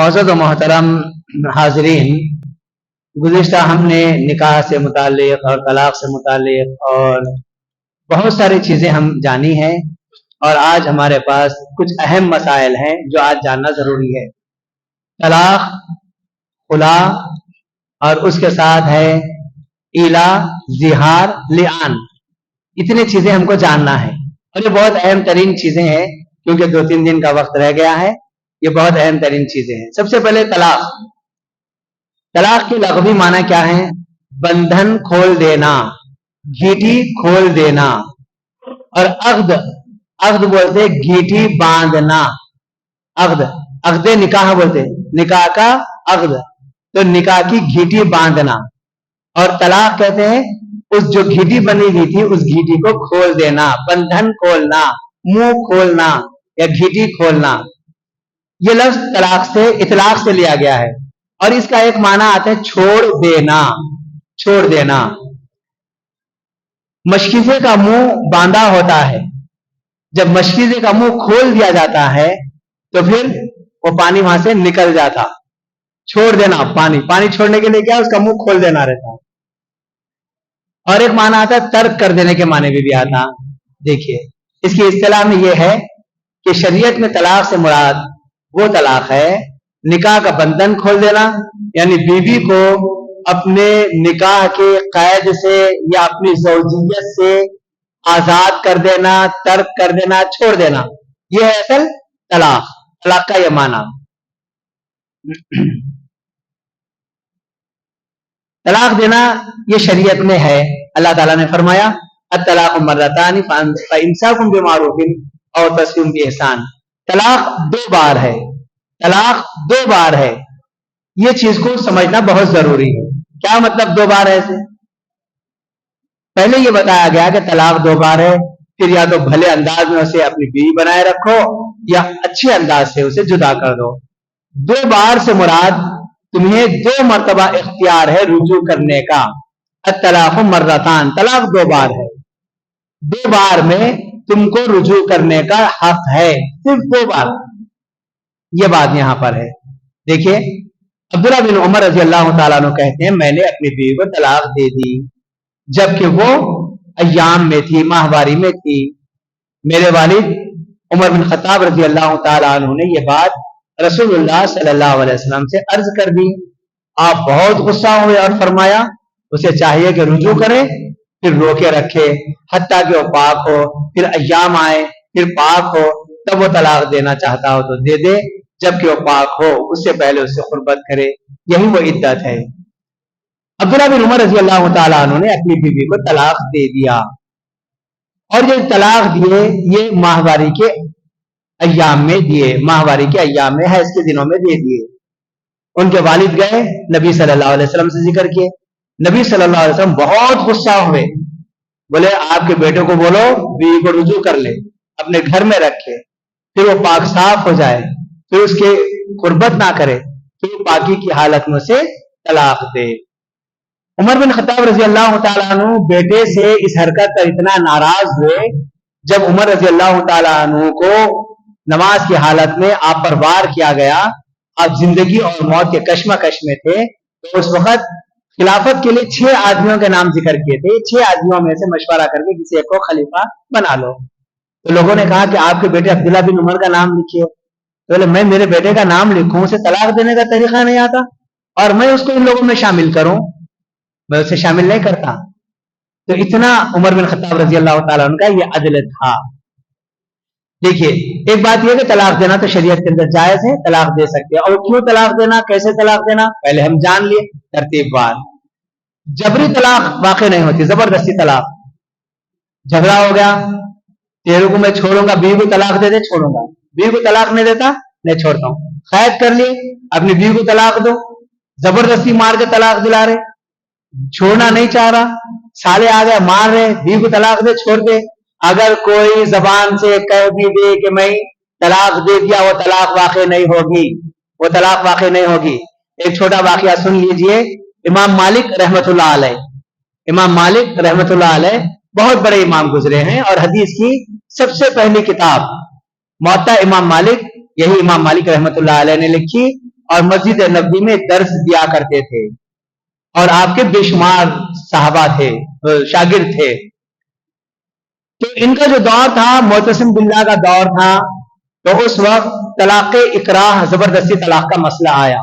औज़त व मोहतरम हाज़रीन, गुज़िश्ता हमने निकाह से मुताल्लिक़ और तलाक़ से मुताल्लिक़ और बहुत सारी चीज़ें हम जानी हैं, और आज हमारे पास कुछ अहम मसाइल हैं जो आज जानना ज़रूरी है। तलाक़, खुला और उसके साथ है इला, ज़िहार, लिआन, इतनी चीज़ें हमको जानना है और ये बहुत अहम तरीन चीज़ें हैं, क्योंकि 2-3 दिन का वक्त रह गया है। ये बहुत अहम तरीन चीज़ें हैं। सबसे पहले तलाक़। तलाक़ की लग़वी माना क्या है? बंधन खोल देना, गीटी खोल देना। और अक़्द, अक़्द बोलते गीटी बांधना। अक़्द, अक़्द निकाह बोलते, निकाह का अक़्द, तो निकाह की घीटी बांधना। और तलाक़ कहते हैं उस जो घीटी बनी हुई थी उस घीटी को खोल देना, बंधन खोलना, मुंह खोलना या घीटी खोलना। ये लफ्ज तलाक़ से, इतलाक़ से लिया गया है। और इसका एक माना आता है छोड़ देना, छोड़ देना। मशकीज़े का मुंह बांधा होता है, जब मशकीज़े का मुंह खोल दिया जाता है तो फिर वो पानी वहां से निकल जाता। छोड़ देना, पानी, पानी छोड़ने के लिए क्या, उसका मुंह खोल देना रहता। और एक माना आता है तर्क कर देने के माने भी आता। देखिए, इसकी इस्तिलाह में यह है कि शरीयत में तलाक़ से मुराद वो तलाक़ है निकाह का बंधन खोल देना, यानी बीवी को अपने निकाह के कैद से या अपनी ज़ौजियत से आजाद कर देना, तर्क कर देना, छोड़ देना। यह है असल तलाक़, तलाक़ का यह माना। तलाक़ देना ये शरीयत में है। अल्लाह ताला ने फरमाया अत-तलाक़ु मर्रतानि फ़इम्साकुम बिमारूफ़िन औ तस्रीहुम बिइहसान। तलाक़ 2 बार है, तलाक़ 2 बार है। ये चीज को समझना बहुत जरूरी है। क्या मतलब 2 बार है ऐसे? पहले ये बताया गया कि तलाक़ 2 बार है, फिर या तो भले अंदाज में उसे अपनी बीवी बनाए रखो या अच्छे अंदाज से उसे जुदा कर दो। 2 बार से मुराद तुम्हें 2 मर्तबा इख्तियार है रुजू करने का। अत-तलाक़ु मर्रतान, तलाक़ 2 बार है, 2 बार में तुमको रुजू करने का हक है, सिर्फ 2 बार। ये बात यहां पर है। देखिए, अब्दुल्लाह बिन उमर रज़ी अल्लाह तआला अन्हु कहते हैं मैंने अपनी बीवी को तलाक दे दी जबकि वो अय्याम में थी, माहवारी में थी। मेरे वालिद उमर बिन खत्ताब रज़ी अल्लाह तआला अन्हु ने ये बात रसूलुल्लाह सल्लल्लाहु अलैहि वसल्लम से अर्ज कर दी। आप बहुत गुस्सा हुए और फरमाया उसे चाहिए कि रुजू करे, फिर रोके रखे हत्ता कि वो पाक हो, फिर अय्याम आए, फिर पाक हो, तब वो तलाक देना चाहता हो तो दे दे, जबकि वो पाक हो उससे पहले उससे खुर्बत करे। यही वो इद्दत है। अब्दुल्लाह बिन उमर रज़ी अल्लाह तआला अन्हु ने अपनी बीवी को तलाक दे दिया, और ये तलाक दिए ये माहवारी के अय्याम में दिए, माहवारी के अय्याम में है, इसके दिनों में दे दिए। उनके वालिद गए नबी सल्लल्लाहु अलैहि वसल्लम से जिक्र किए। नबी सल्लल्लाहु अलैहि वसल्लम बहुत गुस्सा हुए, बोले आपके बेटे को बोलो बीवी को रुजू कर ले, अपने घर में रखे, फिर वो पाक साफ हो जाए, फिर उसके कुर्बत ना करे, फिर पाकी की हालत में से तलाक दे। उमर बिन खत्ताब रज़ी अल्लाह तआला अन्हु बेटे से इस हरकत पर इतना नाराज हुए, जब उमर रज़ी अल्लाह तआला अन्हु को नमाज की हालत में आप पर वार किया गया, आप जिंदगी और मौत के कश्मकश में थे, तो उस वक्त खिलाफत के लिए 6 आदमियों के नाम जिक्र किए थे। 6 आदमियों में से मशवरा करके किसी एक को खलीफा बना लो। तो लोगों ने कहा कि आपके बेटे अब्दुल्लाह बिन उमर का नाम लिखिए। तो बोले मैं मेरे बेटे का नाम लिखूं, उसे तलाक देने का तरीका नहीं आता और मैं उसको इन लोगों में शामिल करूं, मैं उसे शामिल नहीं करता। तो इतना उमर बिन खत्ताब रज़ी अल्लाह तआला अन्हु का ये अदल था। देखिए, एक बात यह कि तलाक देना तो शरीयत के अंदर जायज है, तलाक दे सकते हैं। और क्यों तलाक देना, कैसे तलाक देना, पहले हम जान लिए तरतीबवार। जबरी तलाक वाक़ई नहीं होती, जबरदस्ती तलाक। झगड़ा हो गया, तेरे को मैं छोड़ूंगा, बीवी को तलाक दे दे, छोड़ूंगा, बीवी को तलाक नहीं देता, नहीं छोड़ता हूं। कैद कर लिए, अपनी बीवी को तलाक दो, जबरदस्ती मार के तलाक दिला रहे, छोड़ना नहीं चाह रहा, साले आ गए मार रहे, बीवी को तलाक दे, छोड़ दे। अगर कोई जबान से कह भी दे कि मैं तलाक दे दिया, वो तलाक वाक़ई नहीं होगी, वो तलाक वाक़ई नहीं होगी। एक छोटा वाक़या सुन लीजिए। इमाम मालिक रहमतुल्लाह अलैह, इमाम मालिक रहमतुल्लाह अलैह बहुत बड़े इमाम गुजरे हैं और हदीस की सबसे पहली किताब मुअत्ता इमाम मालिक, यही इमाम मालिक रहमतुल्लाह अलैह ने लिखी اور مسجد نبوی میں درس دیا کرتے تھے اور آپ کے بے شمار صحابہ تھے، شاگرد تھے. تو ان کا جو دور تھا معتصم باللہ کا دور تھا، تو اس وقت طلاق اکراہ، زبردستی طلاق کا مسئلہ آیا.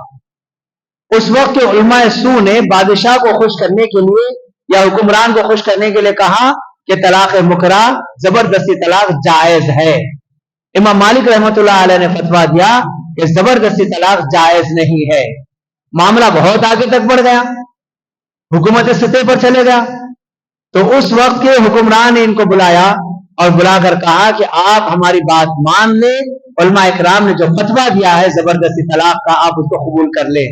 اس وقت کے علماء سو نے بادشاہ کو خوش کرنے کے لیے یا حکمران کو خوش کرنے کے لیے کہا کہ طلاق مکرہ، زبردستی طلاق جائز ہے. امام مالک رحمۃ اللہ علیہ نے فتویٰ دیا کہ زبردستی طلاق جائز نہیں ہے. معاملہ بہت آگے تک بڑھ گیا، حکومت سطح پر چلے گیا. تو اس وقت کے حکمران نے ان کو بلایا اور بلا کر کہا کہ آپ ہماری بات مان لیں، علماء اکرام نے جو فتویٰ دیا ہے زبردستی طلاق کا آپ اس کو قبول کر لیں.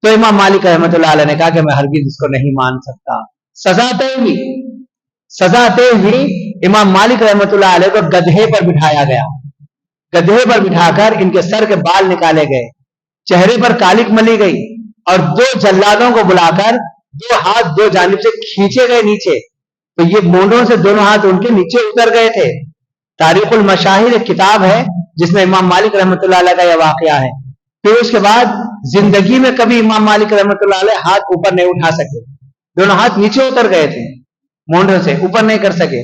تو امام مالک رحمۃ اللہ علیہ نے کہا کہ میں ہرگز اس کو نہیں مان سکتا. سزا طے ہوئی. امام مالک رحمۃ اللہ علیہ کو گدھے پر بٹھایا گیا. گدھے پر بٹھا کر ان کے سر کے بال نکالے گئے، چہرے پر کالک ملی گئی اور دو جلادوں کو بلا کر دو ہاتھ دو جانب سے کھینچے گئے نیچے. تو یہ مونڈوں سے دونوں ہاتھ ان کے نیچے اتر گئے تھے. تاریخ المشاہیر ایک کتاب ہے جس میں امام مالک رحمۃ اللہ علیہ کا یہ واقعہ ہے. پھر اس کے بعد زندگی میں کبھی امام مالک رحمۃ اللہ علیہ ہاتھ اوپر نہیں اٹھا سکے، دونوں ہاتھ نیچے اتر گئے تھے، مونڈوں سے اوپر نہیں کر سکے.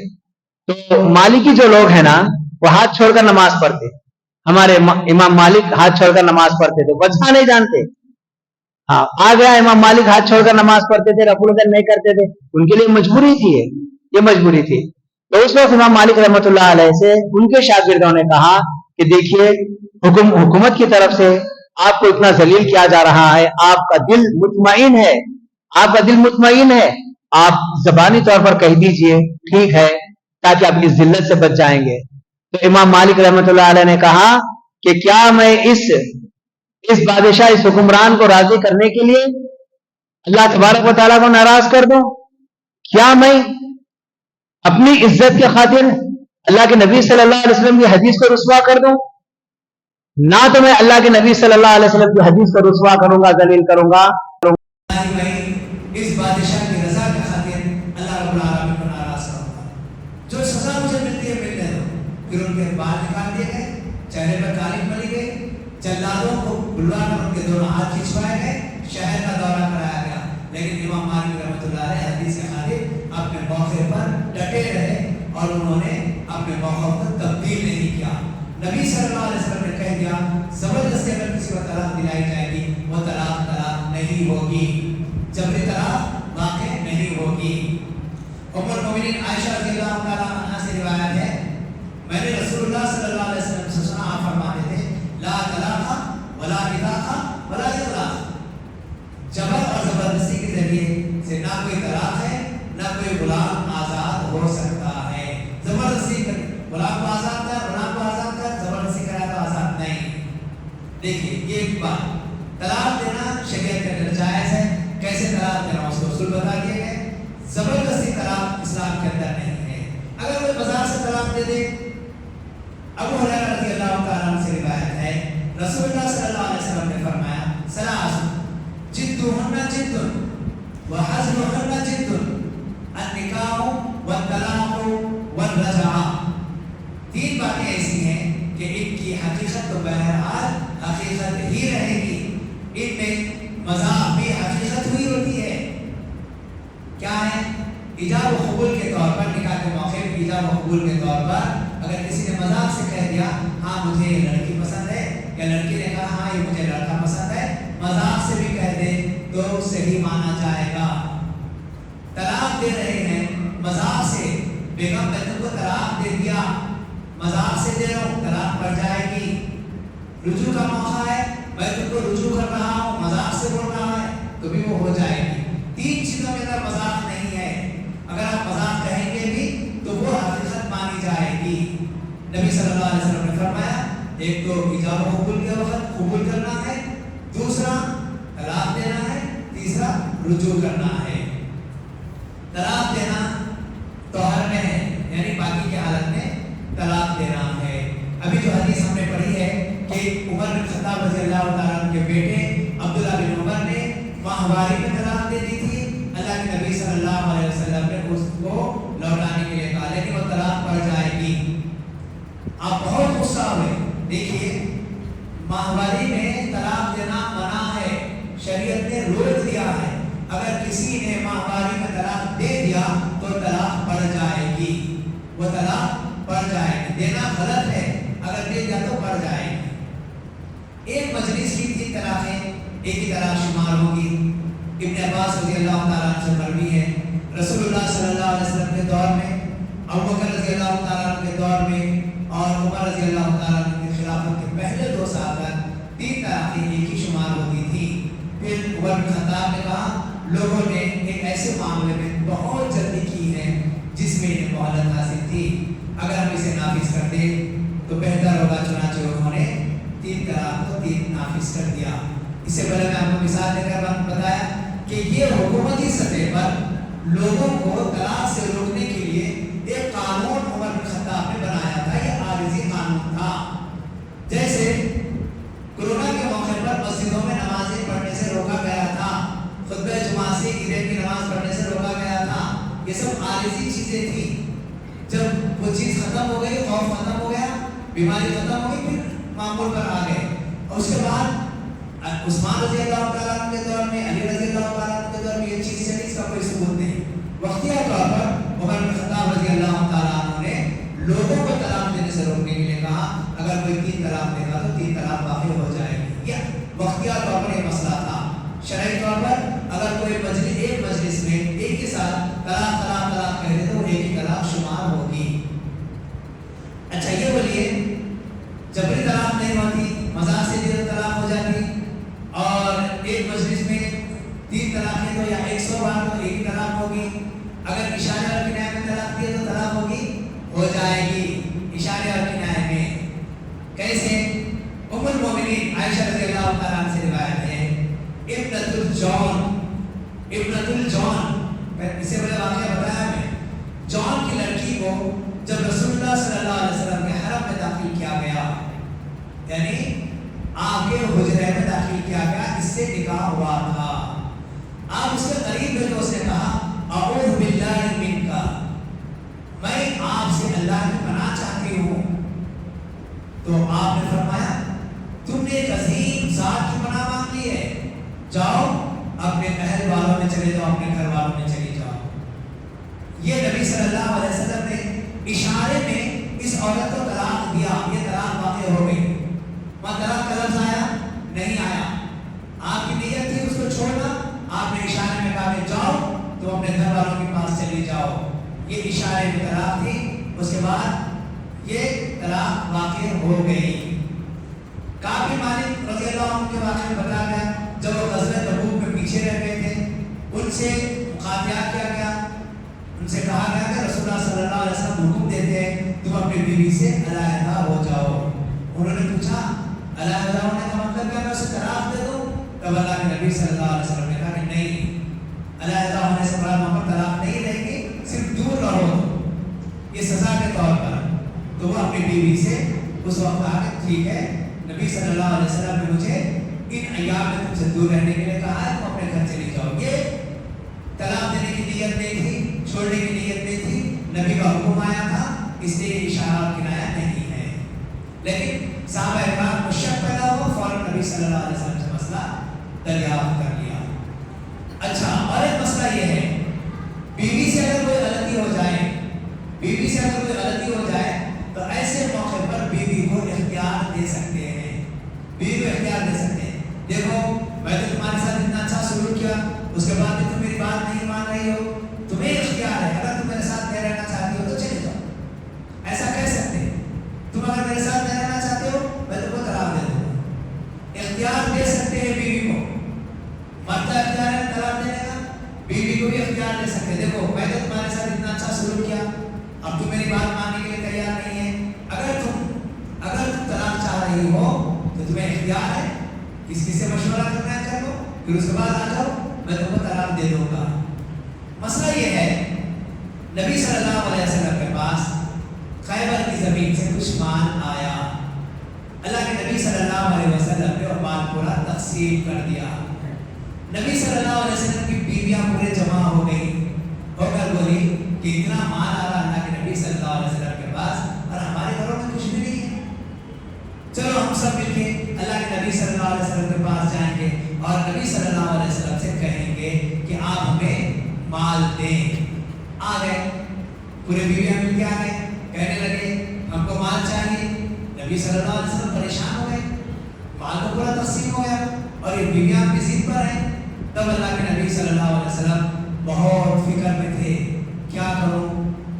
تو مالکی جو لوگ ہیں نا وہ ہاتھ چھوڑ کر نماز پڑھتے. ہمارے امام مالک ہاتھ چھوڑ کر نماز پڑھتے تھے، وجہ نہیں جانتے. ہاں آ گیا امام مالک ہاتھ چھوڑ کر نماز پڑھتے تھے، رفع الدین نہیں کرتے تھے، ان کے لیے مجبوری تھی، یہ مجبوری تھی. تو اس وقت امام مالک رحمۃ اللہ علیہ سے ان کے شاگردوں نے کہا کہ دیکھیے حکومت کی طرف سے آپ کو اتنا ذلیل کیا جا رہا ہے، آپ کا دل مطمئن ہے، آپ کا دل مطمئن ہے، آپ زبانی طور پر کہہ دیجئے ٹھیک ہے تاکہ آپ کی ذلت سے بچ جائیں گے. تو امام مالک رحمۃ اللہ علیہ نے کہا کہ کیا میں اس بادشاہ، اس حکمران کو راضی کرنے کے لیے اللہ تبارک و تعالیٰ کو ناراض کر دوں؟ کیا میں اپنی عزت کے خاطر اللہ کے نبی صلی اللہ علیہ وسلم کی حدیث کو رسوا کر دوں؟ نہ تو میں اللہ کے نبی صلی اللہ علیہ وسلم کی حدیث کو رسوا کروں گا، ذلیل کروں گا. اس بادشاہ کی رضا کی خاطر اللہ رب العالمین کو ناراض کروں گا. جو سزا مجھے ملتی ہے ملنے دو. پھر ان کے بال نکال دیے گئے، چہرے پر کالک ملی گئی، جلادوں کو بلوا کر ان کے دونوں ہاتھ کھنچوائے گئے، شہر کا دورہ کرایا گیا. لیکن امام مالک رحمۃ اللہ علیہ حدیث کے خاطر اپنے موقع پر ڈٹے رہے اور انہوں نے اپنے موقع کو تبدیل نہیں کیا. نبی صلی اللہ علیہ وسلم نے کہہ دیا زبردستی اگر کسی کو طلاق دلائی جائے گی وہ طلاق نہیں ہوگی، جبری طلاق واقع نہیں ہوگی. ام المؤمنین عائشہ رضی اللہ تعالیٰ عنہا سے روایت ہے، میں نے رسول اللہ صلی اللہ علیہ وسلم سے سنا آپ فرماتے تھے لا طلاق ولا نکاح ولا اطلاق. جبر اور زبردستی کے ذریعے سے نہ کوئی طلاق ہے نہ کوئی غلام آزاد ہو سکتا ہے. زبردستی غلام کو آزاد کر، غلام کو آزاد کر، زبردستی کرا تو آزاد نہیں. دیکھیے یہ ایک بات، طلاق دینا شریعت کے اندر جائز ہے. کیسے طلاق دینا اس کو اصول بتا دیے گئے. زبردستی طلاق اسلام کے اندر نہیں ہے. اگر کوئی بازار سے طلاق دے دے، ابو ہریرہ رضی اللہ تعالیٰ عنہ سے روایت ہے رسول اللہ صلی اللہ علیہ وسلم نے فرمایا ثلاث جدہن جد وحزلہن جد النکاح والطلاق والرجعہ. تین باتیں ایسی ہیں کہ ان کی حقیقت تو بہرحال حقیقت ہی رہے گی، ان میں مذاق بھی حقیقت ہوئی ہوتی ہے. کیا ہے؟ ایجاب و قبول کے طور پر، نکاح کے موقع پر ایجاب و قبول کے طور پر اگر کسی نے مذاق سے کہہ دیا ہاں مجھے یہ لڑکی پسند ہے، یا لڑکی نے کہا ہاں یہ مجھے لڑکا پسند ہے، مذاق سے بھی کہہ دے تو صحیح مانا جائے گا. طلاق دے رہے ہیں مذاق سے، بیگم نے تم کو طلاق دے دیا، مذاق سے دے رہا ہوں، طلاق پڑ جائے گی. رجوع کا موقع ہے، میں تم کو رجوع کر رہا ہوں، مذاق سے بول رہا ہے تو بھی وہ ہو جائے گی. تین چیزوں کے اندر مذاق نہیں ہے. اگر آپ مذاق کہیں گے بھی تو وہ حقیقت مانی جائے گی. نبی صلی اللہ علیہ وسلم نے فرمایا ایک تو ایجاب و قبول کے وقت قبول کرنا ہے، دوسرا طلاق دینا ہے، تیسرا رجوع کرنا ہے. طلاق دینا طہر میں ہے، یعنی باقی کی حالت میں طلاق دینا ہے. ابھی جو حدیث ہم نے پڑھی ہے کہ عمر بن خطاب رضی اللہ تعالیٰ عنہ کے بیٹے عبداللہ بن عمر نے ماہواری میں طلاق دے دی تھی. اللہ کے نبی صلی اللہ علیہ وسلم نے اس کو لوٹانے کے لیے کہا لیکن وہ طلاق پڑ جائے گی. آپ بہت غصہ ہوئے. دیکھیے ماہواری میں طلاق دینا منع ہے، شریعت نے روک دیا ہے. اگر کسی نے ماہواری میں طلاق دے دیا تو طلاق پڑ جائے گی، وہ طلاق پڑ جائے گی. دینا غلط ہے، اگر دے دیا تو پڑ جائے گی. ایک مجلس کی 3 طلاقیں ایک ہی طلاق شمار ہوگی. ابن عباس رضی اللہ تعالیٰ عنہ سے مروی ہے، رسول اللہ صلی اللہ علیہ وسلم کے دور میں، ابو بکر رضی اللہ تعالیٰ عنہ کے دور میں اور عمر رضی اللہ تعالیٰ عنہ کی خلافت کے پہلے 2 سال تک 3 طلاقیں ایک ہی شمار ہوتی تھی. پھر عمر بن خطاب نے کہا لوگوں نے ایک ایسے معاملے میں بہت جلدی کی ہے جس میں انہیں مہلت حاصل تھی، اگر ہم اسے نافذ کر دیں تو بہتر ہوگا. چنانچہ انہوں نے 3 طلاق کو 3 نافذ کر دیا. اس سے پہلے میں آپ کو مثال دے کر بتایا کہ یہ حکومتی سطح پر لوگوں کو طلاق سے روکنے کے لیے ایک قانون عمر بن خطاب نے بنایا تھا. یہ عارضی قانون تھا. جیسے کورونا کے موقع پر مسجدوں میں نمازیں پڑھنے سے روکا گیا تھا، خطبہ جمعہ سے عیدین کی نماز پڑھنے سے روکا گیا تھا. یہ سب عارضی چیزیں تھیں. جب وہ چیز ختم ہو گئی، خوف ختم ہو گیا، بیماری ختم ہو گئی، پھر معمول پر آ گئے. اور اس کے بعد عثمان رضی اللہ تعالیٰ عنہ کے دور میں، علی رضی اللہ تعالیٰ عنہ کے دور میں یہ چیز چلی، اس کا کوئی ثبوت نہیں. وقتیہ طور پر عمر بن خطاب رضی اللہ تعالیٰ عنہ نے لوگوں کو طلاق دینے سے روکنے کے لیے کہا اگر کوئی 3 طلاق دے گا تو 3 طلاق واقع ہو جائے گی. یہ وقتیہ طور پر یہ مسئلہ تھا. شرعی طور پر اگر کوئی ایک مجلس میں ایک کے ساتھ طلاق طلاق طلاق کہہ دے تو ایک ہی طلاق شمار ہوگی. اچھا یہ بولیے جبری طلاق نہیں ہوتی، مذاق سے بھی طلاق ہو جاتی، اور ایک مجلس میں 3 طلاقیں تو یا 100 بار تو ایک ہی طلاق ہوگی. اگر اشارے اور کنایہ میں طلاق دیے تو طلاق ہوگی، ہو جائے گی اشارے اور کنایہ میں. کیسے؟ ام المومنین عائشہ رضی اللہ تعالیٰ عنہ سے روایت ہے، ابنۃ الجون، اس سے پہلے واقعہ بتایا میں، جون کی لڑکی کو جب رسول اللہ صلی اللہ علیہ وسلم کے حرم میں داخل کیا گیا، یعنی آپ کے حجرے میں داخل کیا گیا، اس سے نکاح ہوا تھا. آپ اس کے قریب گئے تو اس نے کہا اعوذ باللہ منک، میں آپ سے اللہ کی پناہ چاہتی ہوں. تو آپ نے فرمایا تم نے ایک عظیم ذات کی پناہ مانگ لی ہے، جاؤ اپنے اہل والوں میں چلے جاؤ، اپنے گھر والوں میں چلی جاؤ. یہ نبی صلی اللہ علیہ وسلم نے اشارے میں اس عورت کو طلاق دیا. یہ طلاق واقع ہو گئی. وہاں طلاق کا لفظ آیا نہیں آیا. آپ کی نیت تھی اس کو چھوڑنا، آپ نے اشارے میں کہا کہ جاؤ تو اپنے گھر والوں کے پاس چلی جاؤ. یہ اشارے میں طلاق تھی. اس کے بعد یہ طلاق واقع ہو گئی. کعب بن مالک رضی اللہ عنہ کے واقعے میں بتایا گیا جب وہ غزوہ تبوک میں پیچھے رہ گئے تھے، ان سے مخاطبات کیا گیا، ان سے کہا گیا کہ رسول اللہ صلی اللہ علیہ وسلم حکم دیتے ہیں تم اپنی بیوی سے علیحدہ ہو جاؤ. انہوں نے پوچھا علیحدہ ہونے کا مطلب کیا، میں اسے طلاق دے دوں؟ تب اللہ کے نبی صلی اللہ علیہ وسلم نے کہا کہ نہیں، علیحدہ ہونے سے مراد وہاں پر طلاق نہیں رہے گی، صرف دور رہو، یہ سزا کے طور پر. تو وہ اپنی بیوی سے اس وقت کہا کہ ٹھیک ہے، نبی صلی اللہ علیہ وسلم نے مجھے ان ایام میں تم سے دور رہنے کے لیے کہا ہے، تم اپنے گھر چلی جاؤ. یہ طلاق دینے کی نیت نہیں تھی، چھوڑنے کی نیت نہیں تھی، نبی کا حکم آیا تھا، اس لیے اشارہ اور کنایہ نہیں ہے. لیکن صحابہ اکرام کو شک پیدا ہوا، فوراً نبی صلی اللہ علیہ وسلم سے مسئلہ دریافت کر لیا. اچھا اور ایک مسئلہ یہ ہے، بیوی سے اگر کوئی غلطی ہو جائے، بیوی سے اگر کوئی غلطی ہو جائے تو ایسے موقع پر بیوی کو اختیار دے سکتے ہیں، بیوی کو اختیار دے سکتے ہیں. دیکھو میں تو تمہارے ساتھ اتنا اچھا سلوک کیا، اس کے بعد بھی تم میری بات نہیں مان رہی ہو، تمہیں اختیار ہے، اگر تم میرے ساتھ نہیں رہنا چاہتی ہو تو چلے جاؤ. ایسا کہہ سکتے ہیں، تم اگر میرے ساتھ نہیں رہنا چاہتے ہو میں تم کو طلاق دے دوں. اختیار دے سکتے ہیں بیوی کو. مرد کا اختیار ہے طلاق دینے کا، بیوی کو بھی اختیار دے سکتے ہیں. دیکھو میں تو تمہارے ساتھ اتنا اچھا سلوک کیا، اب تم میری بات ماننے کے لیے تیار نہیں ہے، اگر تم طلاق چاہ رہی ہو تو تمہیں اختیار ہے، کسی سے مشورہ کرنا ہے کر لو، پھر اس کے بعد آ جاؤ میں تم کو طلاق دے دوں گا. مسئلہ یہ ہے نبی صلی اللہ علیہ وسلم کے پاس خیبر کی زمین سے کچھ مال آیا، اللہ کے نبی صلی اللہ علیہ وسلم نے وہ مال پورا تقسیم کر دیا. نبی صلی اللہ علیہ وسلم کی بیویاں پورے جمع ہو گئی، ہو کر بولی کہ اتنا مال آ رہا اللہ کے نبی صلی اللہ علیہ وسلم کے پاس اور ہمارے گھروں میں کچھ بھی نہیں ہے، چلو ہم سب مل کے اللہ کے पास जाएंगे और नबी सल्लल्लाहु अलैहि वसल्लम से कहेंगे कि आप हमें माल दें। आ गए, पूरे बीवियां मिलके आ गए, कहने लगे हमको माल चाहिए। नबी सल्लल्लाहु अलैहि वसल्लम परेशान हो गए, माल तो पूरा तकसीम हो गया और ये बीवियां आपकी जिद पर हैं। तब अल्लाह के नबी सल्लल्लाहु अलैहि वसल्लम बहुत फिक्र में थे, क्या करूं,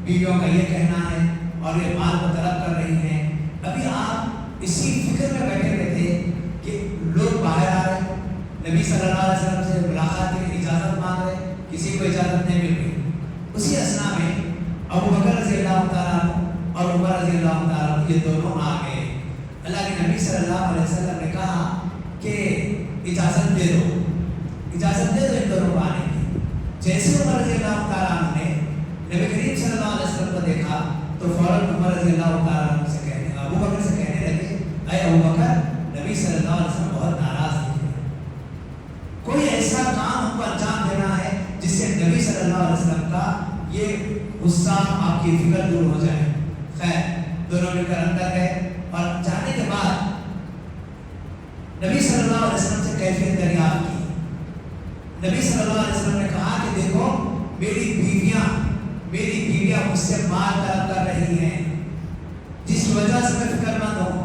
बीवियों का ये कहना है और ये माल को तलब कर रही हैं। अभी आप इसी फिक्र में बैठे हुए थे कि लोग बाहर आ रहे, नबी सल्लल्लाहु अलैहि वसल्लम से मुलाकात के लिए इजाज़त मांग रहे, किसी को इजाज़त नहीं मिल रही। उसी असना में अबू बकर रज़ियल्लाहु ताला और उमर रज़ियल्लाहु ताला ये दोनों आ गए। अल्लाह के नबी सल्लल्लाहु अलैहि वसल्लम ने कहा कि इजाज़त दे दो, इजाज़त दे दो इन दोनों को आने की। जैसे उमर रज़ियल्लाहु ताला ने नबी करीम सल्लल्लाहु अलैहि वसल्लम को देखा तो फौरन उमर रज़ियल्लाहु ताला से कहने, अबू बकर से कहने लगे, अरे अबू बकर, नबी सल्लल्लाहु अलैहि वसल्लम बहुत नाराज़ थे, कोई ऐसा काम हमको अंजाम देना है जिससे नबी सल्लल्लाहु अलैहि वसल्लम का ये गुस्सा, आपकी फिक्र दूर हो जाए। खैर, दोनों मिलकर अंदर गए और जाने के बाद नबी सल्लल्लाहु अलैहि वसल्लम से कैफियत दरियाफ्त की। नबी सल्लल्लाहु अलैहि वसल्लम ने कहा कि देखो मेरी बीवियां मुझसे माल तलब कर रही हैं, जिस वजह से मैं फिक्रमंद हूँ।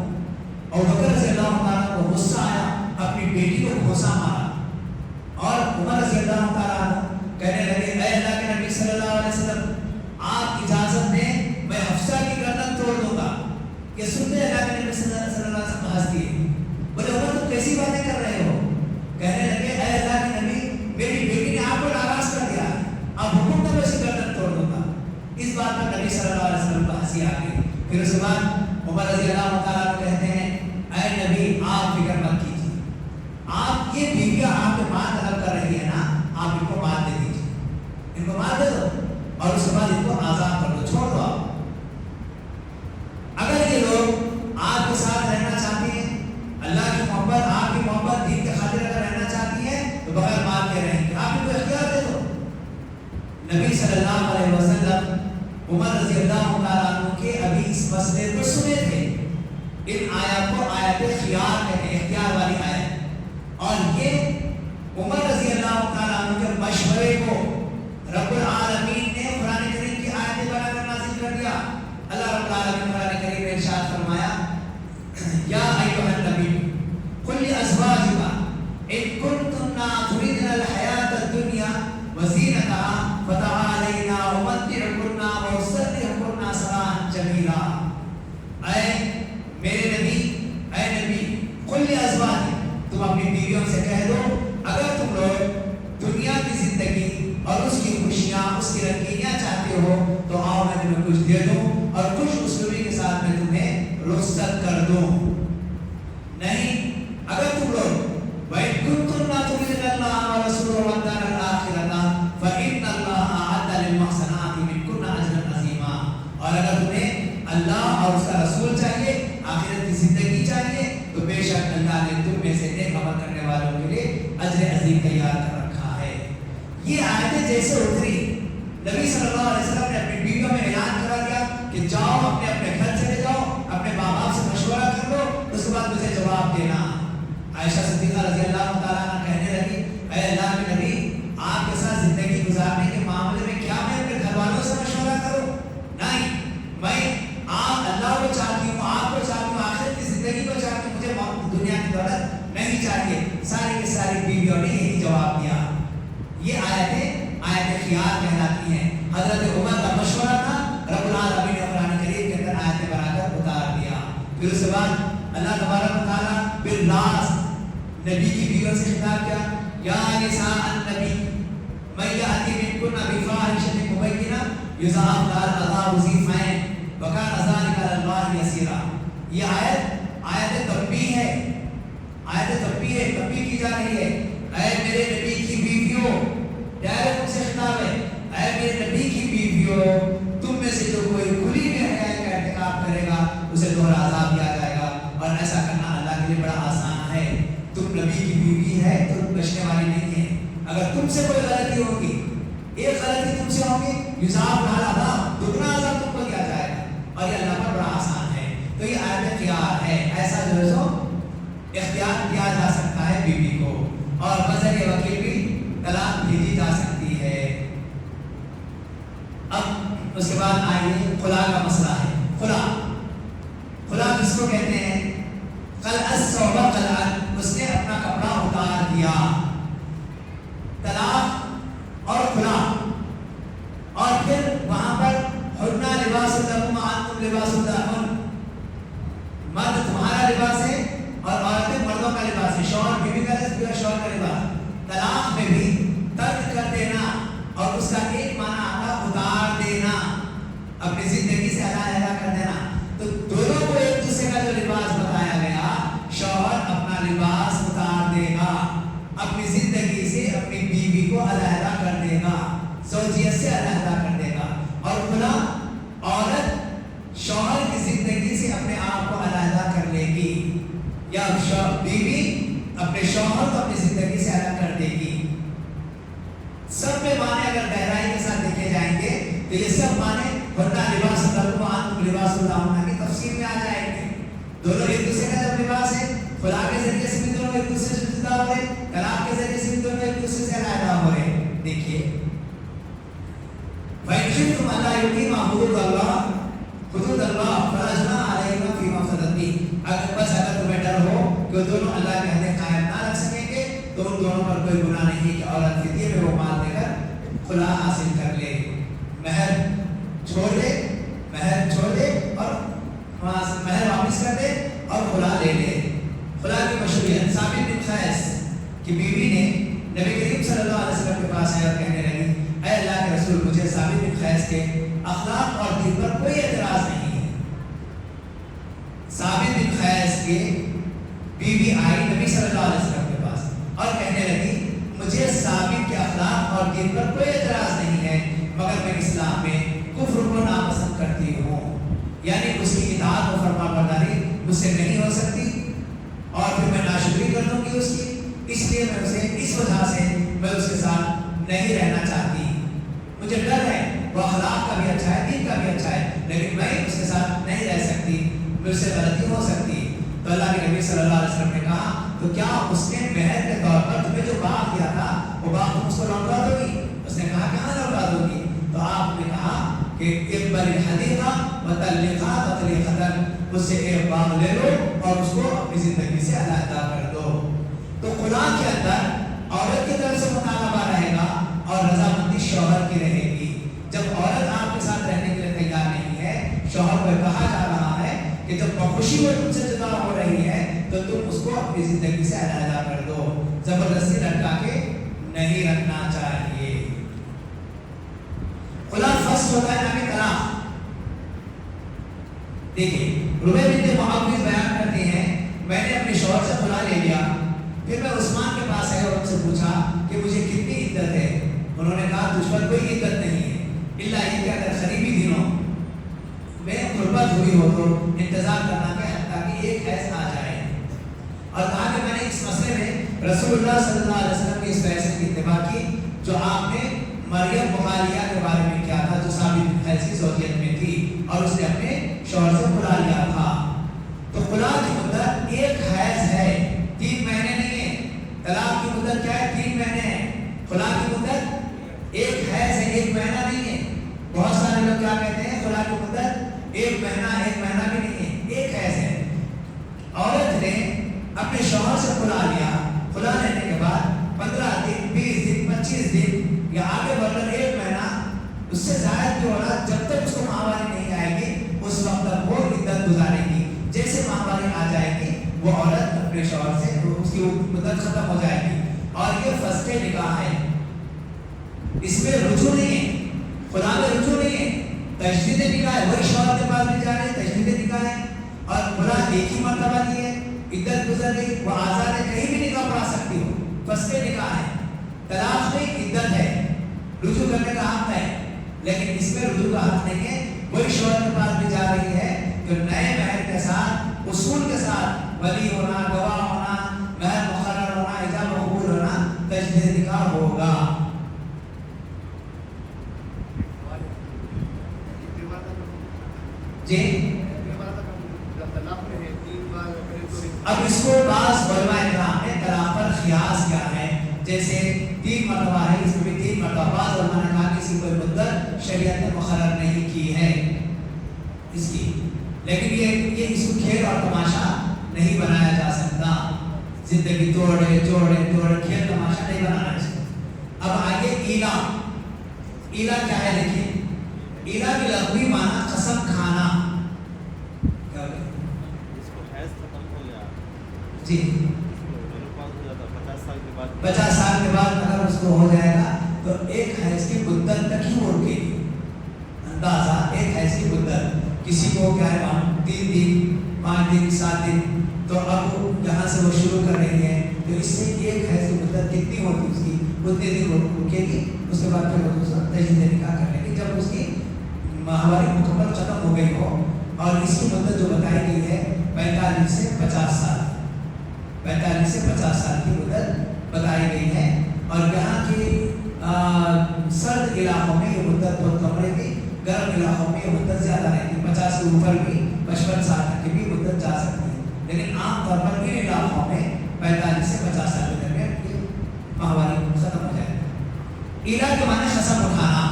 और बकर रज़ियल्लाहु ताला को गुस्सा आया, अपनी बेटी को घोंसा मारा और उमर रज़ियल्लाहु ताला कहने लगे, ऐ अल्लाह के नबी सल्लल्लाहु अलैहि वसल्लम, आप इजाजत दें, मैं हफ्सा की गर्दन तोड़ दूंगा। ये सुनते अल्लाह के नबी सल्लल्लाहु अलैहि वसल्लम हंस दिए, बोले उमर तुम कैसी बातें कर रहे हो? कहने लगे, ऐ अल्लाह के नबी, मेरी बेटी ने आपको नाराज कर दिया, अब हुक्म दो मैं उसकी गर्दन तोड़ दूंगा। इस बात पर नबी सल्लल्लाहु अलैहि वसल्लम को हंसी आ गई। फिर उसके बाद उमर रज़ियल्लाहु ताला कहते हैं, ऐ नबी आप फिक्र मत कीजिए, आप ये बीवियां आपके माल तलब कर रही है ना, आप इनको माल दे दीजिए, इनको माल दे दो और उसके बाद इनको आजाद कर दो, छोड़ दो आप। अगर ये लोग आपके साथ रहना चाहती हैं, अल्लाह की मोहब्बत, आपकी मोहब्बत, दीन के खातिर अगर रहना चाहती है तो बगैर माल के रहेंगे, आप इनको इख्तियार दे दो। नबी सल्लल्लाहु अलैहि वसल्लम उमर रज़ियल्लाहु ताला अन्हु के अभी इस मसले को सुने थे। इन आयत को आयत खियार कहते हैं, इख्तियार वाली आयत। और ये उमर रज़ियल्लाहु ताला अन्हु के मशवरे को रब्बुल आलमीन ने कुरान करीम की आयत बनाकर नाज़िल कर दिया। अल्लाह रब्बुल आलमीन कुरान करीम में इरशाद फरमाया, या अय्युहन नबी कुल लि अज़वाजिका इन कुंतुन्ना तुरीदनल हयातद दुनिया व ज़ीनतहा फतआलैना उमत्तिउकुन्ना व उसर्रिहुकुन्ना सराहन जमीला। ऐ मेरे नबी, ऐ नबी, कुल लि अज़वाजिका, तुम अपनी बीवियों से कह दो, अगर तुम लोग दुनिया की जिंदगी और उसकी खुशियाँ, उसकी रंगीनियाँ चाहते हो तो आओ मैं तुम्हें कुछ दे दूँ और कुछ उसलूबी के साथ मैं तुम्हें रुख़्सत कर दूँ। नहीं, अगर तुम लोग वइन कुंतुन्ना तुरीदुल्लाह व रसूलहु व दारल आखिरता फ़इन्नल्लाहा अअद्दा लिल मुहसनाति मिनकुन्ना अजरन अज़ीमा, और अगर तुम्हें अल्लाह और उसका रसूल चाहिए, आखिरत की जिंदगी चाहिए, तो बेशक अल्लाह ने तुम में से नेक अमल करने वालों के लिए अजर अज़ीम तैयार कर रखा है। ये आयतें जैसे उतरी, नबी सल्लल्लाहु अलैहि वसल्लम ने अपनी बीवियों में ऐलान करा दिया कि जाओ अपने अपने घर चले जाओ, अपने माँ बाप से मशवरा कर लो, उसके बाद मुझे जवाब देना। आयशा सिद्दीक़ा रज़ियल्लाहु ताला अन्हा कहने लगी, ऐ अल्लाह के नबी, आपके साथ जिंदगी गुजारने के मामले में क्या मैं अपने घर वालों से मशवरा करूं? नहीं, मैं आप अल्लाह को चाहती हूँ, आपको चाहती हूँ, आखिरत की जिंदगी को चाहती हूँ, मुझे दुनिया की दौलत नहीं चाहिए। सारी की सारी बीवियों ने यही जवाब दिया। ये आयतें आयत खियार कहलाती हैं। हजरत उमर का मशवरा था, रब्बुल आलमीन ने कुरान करीम के अंदर आयतें बनाकर उतार दिया। फिर उसके बाद अल्लाह तबारक व तआला फिर लास्ट नबी की बीवियों से खिताब किया, या निसाअन नबी मैं याती मिनकुन्ना बिफाहिशतिन मुबय्यिना युज़ाअफ लहा अज़ाबु ज़ीफ़ैन व कान ज़ालिका अलल्लाहि यसीरा। ये आयत तंबीह है, आयत तंबीह की जा रही है। ऐ मेरे नबी की बीवियों, डायरेक्ट उनसे खिताब है, ऐ मेरे नबी की बीवियों, तुम में से जो कोई खुली में हया का इर्तिकाब करेगा उसे दोहरा अज़ाब दिया जाएगा। और ऐसा करना अल्लाह के लिए बड़ा आसान है। तुम नबी की बीवी है तो बचने वाली नहीं है। अगर तुमसे कोई गलती होगी, एक गलती तुमसे होगी, युज़ाअफ लहा अज़ाब, दुगना अज़ाब तुमको दिया जाएगा। और ये अल्लाह पर बड़ा आसान है। तो ये आयत खियार है, ऐसा जो है सो इख्तियार किया जा सकता है बीवी को, और बज़रिए वकील भी तलाक भेजी जा सकती है। अब उसके बाद आइए खुला का मसला है। खुला किसको कहते हैं? कल अस्सौबा कल, उसने अपना कपड़ा उतार दिया। तलाक और खुला, और फिर वहां पर हुन्ना लिबासुल लकुम व अंतुम लिबासुल लहुन, मर्द तुम्हारा लिबास है और औरतें मर्दों का लिबास है। शौहर बीवी का लिबास, बीवी शौहर का लिबास। तलाक में भी तर्क कर देना, और उसका एक माना आता उतार देना, अपनी जिंदगी से अलग कर देना। तो दोनों को एक दूसरे का जो लिबास बताया गया, शौहर अपना लिबास उतार देगा, अपनी जिंदगी से अपनी बीवी को अलग कर देगा, ज़ौजियत से अलग कर देगा। और खुला, औरत शौहर की जिंदगी से अपने आप को अलग कर लेगी, या बीवी अपने शौहर को अपनी जिंदगी से अलग कर देगी। सब में माने अगर गहराई के साथ देखे जाएंगे तो ये सब माने वरना लिबासुल लकुम व अंतुम लिबासुल लहुन की तफसील में आ जाएंगे। दोनों एक दूसरे का जब लिबास है, खुला के जरिए से भी दोनों एक दूसरे से जुदा हो रहे, तलाक के जरिए से भी दोनों एक दूसरे से अलग हो रहे। देखिए, वैशिष्टुम अल्ला युकीमा हुदूदल्लाह फला जुनाह अलैहिमा फीमा फ़रदी। अगर तुम्हें डर हो कि दोनों अल्लाह के हद कायम ना रख सकेंगे, तो उन दोनों पर कोई गुनाह नहीं कि औरत फिदिये में वो माल देकर खुला हासिल कर ले, महर छोड़ दे और महर वापस कर दे और खुला ले ले। खुला की मशरूइयत, साबित बिन क़ैस की बीवी ने नबी करीम सल्लल्लाहु अलैहि वसल्लम के पास आए और कहने लगी, ऐ अल्लाह के रसूल, मुझे साबित बिन क़ैस के अखलाक और दीन पर कोई एतराज नहीं है। साबित बिन क़ैस के बीवी आई नबी सल्लल्लाहु अलैहि वसल्लम के पास और कहने लगी, मुझे साबित के अखलाक और दीन पर कोई एतराज नहीं है, मगर मैं इस्लाम में कुफ्र को नापसंद करती हूँ, यानी उसकी इताअत और फरमाबरदारी मुझसे नहीं हो सकती, और फिर मैं नाशुक्री कर दूंगी उसकी, इसलिए मैं उसे इस वजह से मैं उसके साथ नहीं रहना चाहती। मुझे डर है, वो अखलाक का भी अच्छा है, दीन का भी अच्छा है, लेकिन मैं उसके साथ नहीं रह सकती, मुझसे गलती हो सकती। तो अल्लाह के नबी सल्लल्लाहु अलैहि वसल्लम ने कहा, तो क्या उसने महर के तौर पर तुम्हें जो बाग दिया था वो बाग तुम उसको लौटा दोगी? उसने कहा, कहाँ लौटा दोगी? तो आपने कहा कि इक़बलिल हदीक़ा व तल्लिक़हा तत्लीक़तन, उससे एक बाग ले लो और उसको अपनी जिंदगी से अलग कर दो। तो खुला के अंदर औरत की तरफ से मुतालबा रहेगा और रजामंदी शौहर की रहेगी। जब औरत आपके साथ रहने के लिए तैयार नहीं है, शौहर को कहा जा रहा है कि जब बखुशी वो तुमसे जुदा हो रही है तो तुम उसको अपनी जिंदगी से अलग कर दो, जबरदस्ती लटका के नहीं रखना चाहिए। खुला फस्ल होता है ना कि तलाक। देखिए, रुबैया बिन्त मुअव्विज़ बयान करती हैं, मैंने अपने शौहर से खुला ले लिया, फिर मैं उस्मान के पास आया और उनसे पूछा कि मुझे कितनी इद्दत है। उन्होंने कहा, तुझ पर कोई इद्दत नहीं है, इल्ला ये कि अगर करीबी दिनों में गुर्बत हुई हो तो इंतजार करना कि हत्ता कि एक हैज़ आ जाए। और कहा कि मैंने इस मसले में रसूलुल्लाह सल्लल्लाहु अलैहि वसल्लम की इस फैसले की इत्तिबा की जो आपने मरियम बुखारिया के बारे में किया था, जो साबित बिन क़ैस की ज़ौजियत में थी और उसने अपने शौहर से खुला लिया था। तो खुला की मुद्दत एक हैज़ है, 3 महीने नहीं है। तलाक की मुद्दत क्या है? 3 महीने है। खुला की मुद्दत एक हैज़ है, 1 महीना नहीं है। बहुत सारे लोग क्या कहते हैं, खुला की मुद्दत 1 महीना भी नहीं है, एक हैज़ है। औरत ने अपने शौहर से खुला लिया, खुला लेने के बाद 15 दिन, 20 दिन, 25 दिन या आगे बढ़कर 1 महीना, उससे ज़्यादा भी होना, जब तक उसको माहवारी नहीं आएगी उस वक्त तक वो इद्दत गुजारेगी। जैसे माहवारी आ जाएगी वो औरत अपने शौहर से उसकी मुद्दत खत्म हो जाएगी। और ये फस्टे निकाह है, इसमें रुजू नहीं है, खुला में रुजू नहीं है, तजदीद निकाह है। वही शौहर के पास भी जा रहे हैं, तजदीद निकाह है, और खुला एक ही मर्तबा की है, इद्दत गुजर गई, वो आज़ाद है, कहीं भी निकाह पढ़ा सकती हो, फस्टे निकाह है। तलाक में इद्दत है, रुजू करने का हक है, लेकिन इसमें रुजू का हक नहीं है। वही शौहर के पास भी जा रही है जो नए महर के साथ, उसूल के साथ, वली होना, गवाह होना, महर मुकर्रर होना, इजाब कबूल होना, तजदीद निकाह होगा। जी, अब इसको बाज़ उलमा इकराम ने तलाक पर جیسے 3 مرتبہ ہے، اس میں بھی 3 مرتبہ بعض علماء نے کہا کہ اسی کوئی مدت شریعت نے مقرر نہیں کی ہے اس کی، لیکن یہ اس کو کھیل اور تماشا نہیں بنایا جا سکتا، زندگی توڑے جوڑے توڑے کھیل تماشا نہیں بنانا اس کو۔ اب آگے ایلا، ایلا کیا ہے دیکھیں، ایلا کی لغوی معنی قسم کھانا، جی 50 سال کے بعد اگر اس کو ہو جائے گا تو ایک حیض کی مدت تک ہی رکے گی، اندازہ ایک حیض کی مدت، کسی کو کیا ہے 3 دن 5 دن 7 دن، تو اب یہاں سے وہ شروع کر رہی ہے تو اس سے ایک حیض کی مدت کتنی ہوگی اس کی، اتنے دن رکے گی، اس کے بعد پھر وہ تجدید نکاح کر لے گی جب اس کی ماہواری مکمل ختم ہو گئی ہو، اور اس کی مدت جو بتائی گئی ہے 45 سے 50 سال، 45 سے 50 سال کی مدت بتائی گئی ہے، اور یہاں کی سرد علاقوں میں یہ مدت بہت کم رہے گی، گرم علاقوں میں یہ مدت زیادہ رہے گی، 50 کے اوپر بھی 55 سال تک کی بھی مدت جا سکتی ہے، لیکن عام طور پر ان علاقوں میں 45 سے 50 سال کے درمیان ماہواری ختم ہو جائے گا۔ ایلا کے معنی قسم اٹھانا،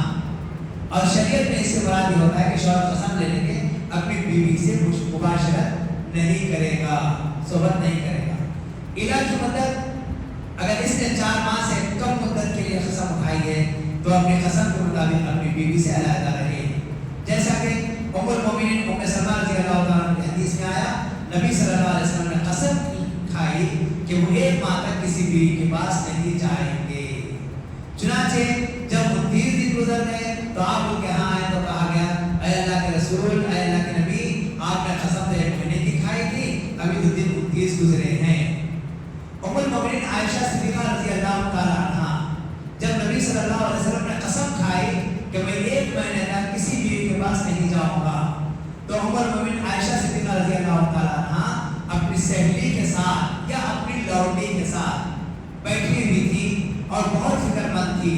اور شریعت میں اس سے مراد یہ ہوتا ہے کہ شوہر قسم لے لیں گے اپنی بیوی سے مباشرت نہیں کرے گا، صحبت نہیں کرے گا۔ ایلا کی مدت اگر اس نے 4 ماہ سے کم مدت کے لیے قسم اٹھائی ہے تو اپنی قسم کے مطابق اپنی بیوی سے علیحدہ رہے، جیسا کہ ام المومنین ام سلمہ رضی اللہ تعالیٰ کی حدیث میں آیا، نبی صلی اللہ علیہ وسلم نے قسم کھائی کہ وہ 1 ماہ تک کسی بیوی کے پاس نہیں جائیں گے، چنانچہ جب 29 دن گزر گئے تو آپ ان کے ہاں آئے تو کہا گیا اے اللہ کے رسول، اے اللہ کے نبی، آپ نے قسم تو 1 مہینے کی کھائی تھی، ابھی تو دن 29 گزرے ہیں۔ ام المومنین عائشہ صدیقہ رضی اللہ تعالیٰ عنہا جب نبی صلی اللہ علیہ وسلم نے قسم کھائی کہ میں 1 مہینے تک کسی بیوی کے پاس نہیں جاؤں گا، تو ام المومنین عائشہ صدیقہ رضی اللہ تعالیٰ عنہا اپنی سہیلی کے ساتھ یا اپنی لونڈی کے ساتھ بیٹھی ہوئی تھی اور بہت فکر مند تھی،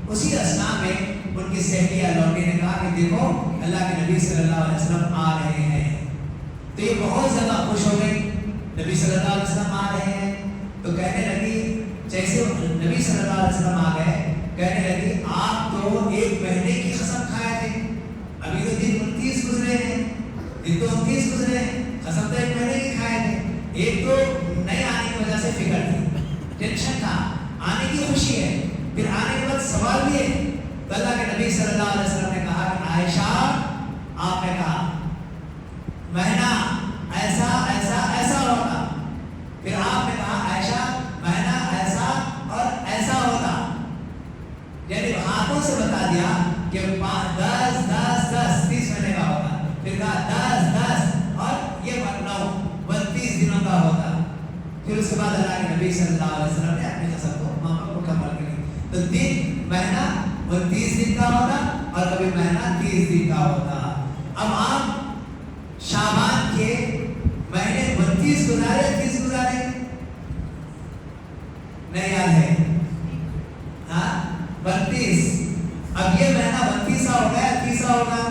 اسی اثنا میں ان کی سہیلی یا لونڈی نے کہا کہ دیکھو اللہ کے نبی صلی اللہ علیہ وسلم آ رہے ہیں، تو یہ بہت زیادہ خوش ہو گئی، نبی صلی اللہ علیہ وسلم آ رہے ہیں تو کہنے لگی، جیسے نبی صلی اللہ علیہ وسلم آ گئے کہنے لگی آپ تو 1 مہینے کی قسم کھائے تھے، ابھی تو دن 29 گزرے ہیں، دن تو 29 گزرے ہیں، قسم تو 1 مہینے کی کھائے تھے، ایک تو نئے آنے کی وجہ سے فکر تھی، ٹینشن تھا، آنے کی خوشی ہے، پھر آنے کے بعد سوال بھی ہے، تو اللہ کے نبی صلی اللہ علیہ وسلم نے کہا کہ عائشہ آپ نے کہا مہینہ ایسا ایسا ایسا ہوگا، پھر آپ نے کہا عائشہ مہینہ ایسا اور ایسا ہوگا، یعنی ہاتھوں سے بتا دیا کہ 10 10 10 30 مہینے کا ہوگا، پھر کہا 10 10 اور یہ 29 دنوں کا ہوگا، پھر اس کے بعد اللہ کے نبی صلی اللہ علیہ وسلم نے اپنی قسم کو مکمل کری، تو دن مہینہ 29 دن کا ہوگا اور کبھی مہینہ 30 دن کا ہوگا۔ اب آپ شعبان کے مہینے 29 گزارے 30 گزارے نہیں یاد ہے، ہاں 32، اب یہ مہینہ 32 ہو گیا 30 ہوگا،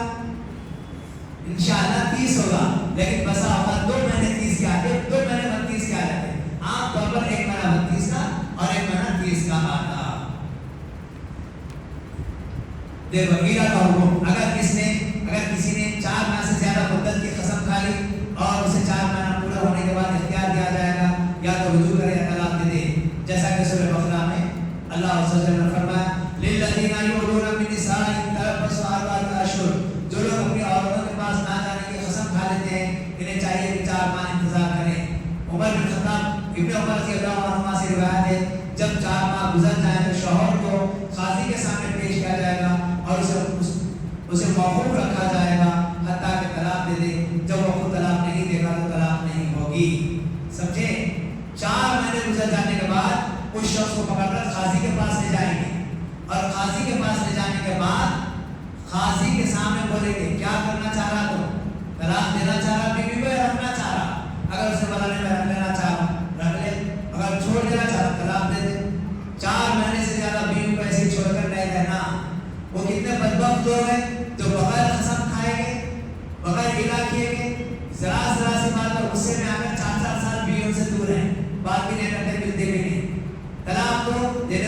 انشاءاللہ 30 ہوگا، لیکن بسا ہوگا 2 مہینے 30 کے آتے 2 مہینے 32 کے آ جاتے، عام طور پر 1 مہینہ 32 کا اور 1 مہینہ 30 کا آتا۔ دیکھو ایلا کا حکم، اگر کسی نے 4 ماہ سے زیادہ مدت کی قسم کھا لی اور اسے 4 مہینہ پورا ہونے کے بعد اختیار دیا جائے گا یا تو رجوع کرے یا طلاق دے دے، جیسا کہ سورہ بقرہ میں اللہ عز و جل نے فرمایا للذین یؤلون من نسائهم تربصوا 4 اشہر، جو لوگ اپنی عورتوں کے پاس نہ جانے کی قسم کھا لیتے ہیں انہیں چاہیے کہ 4 ماہ انتظار کریں۔ عمر بن خطاب ابن عمر رضی اللہ عنہما سے روایت ہے جب 4 ماہ گزر جائیں تو شوہر کو قاضی کے سامنے پیش کیا جائے گا اور اسے موقوف رکھا جائے گا حتیٰ کہ طلاق دے دے، جب وہ خود طلاق نہیں دے گا تو طلاق نہیں ہوگی، سمجھے؟ 4 مہینے گزر جانے کے بعد اس شخص کو پکڑ کر قاضی کے پاس لے جائیں گے اور قاضی کے پاس لے جانے کے بعد قاضی کے سامنے بولیں گے کیا کرنا چاہ رہا تو، طلاق دینا چاہ رہا بیوی کو یا رکھنا چاہ رہا، اگر اسے بولا نہیں میں رکھ لینا چاہ رہا رکھ لے، اگر چھوڑ دینا چاہ رہا طلاق دے دے۔ 4 مہینے سے زیادہ بیوی کو ایسے چھوڑ کر نہیں رہنا، وہ کتنے بدبخت لوگ ہیں جو بغیر قسم کھائے گئے بغیر ایلا کیے گئے ذرا سی بات پر غصے میں آ کر 4 4 سال بیویوں سے دور ہیں، بات بھی نہیں کرتے ملتے بھی نہیں، طلاق تو دینے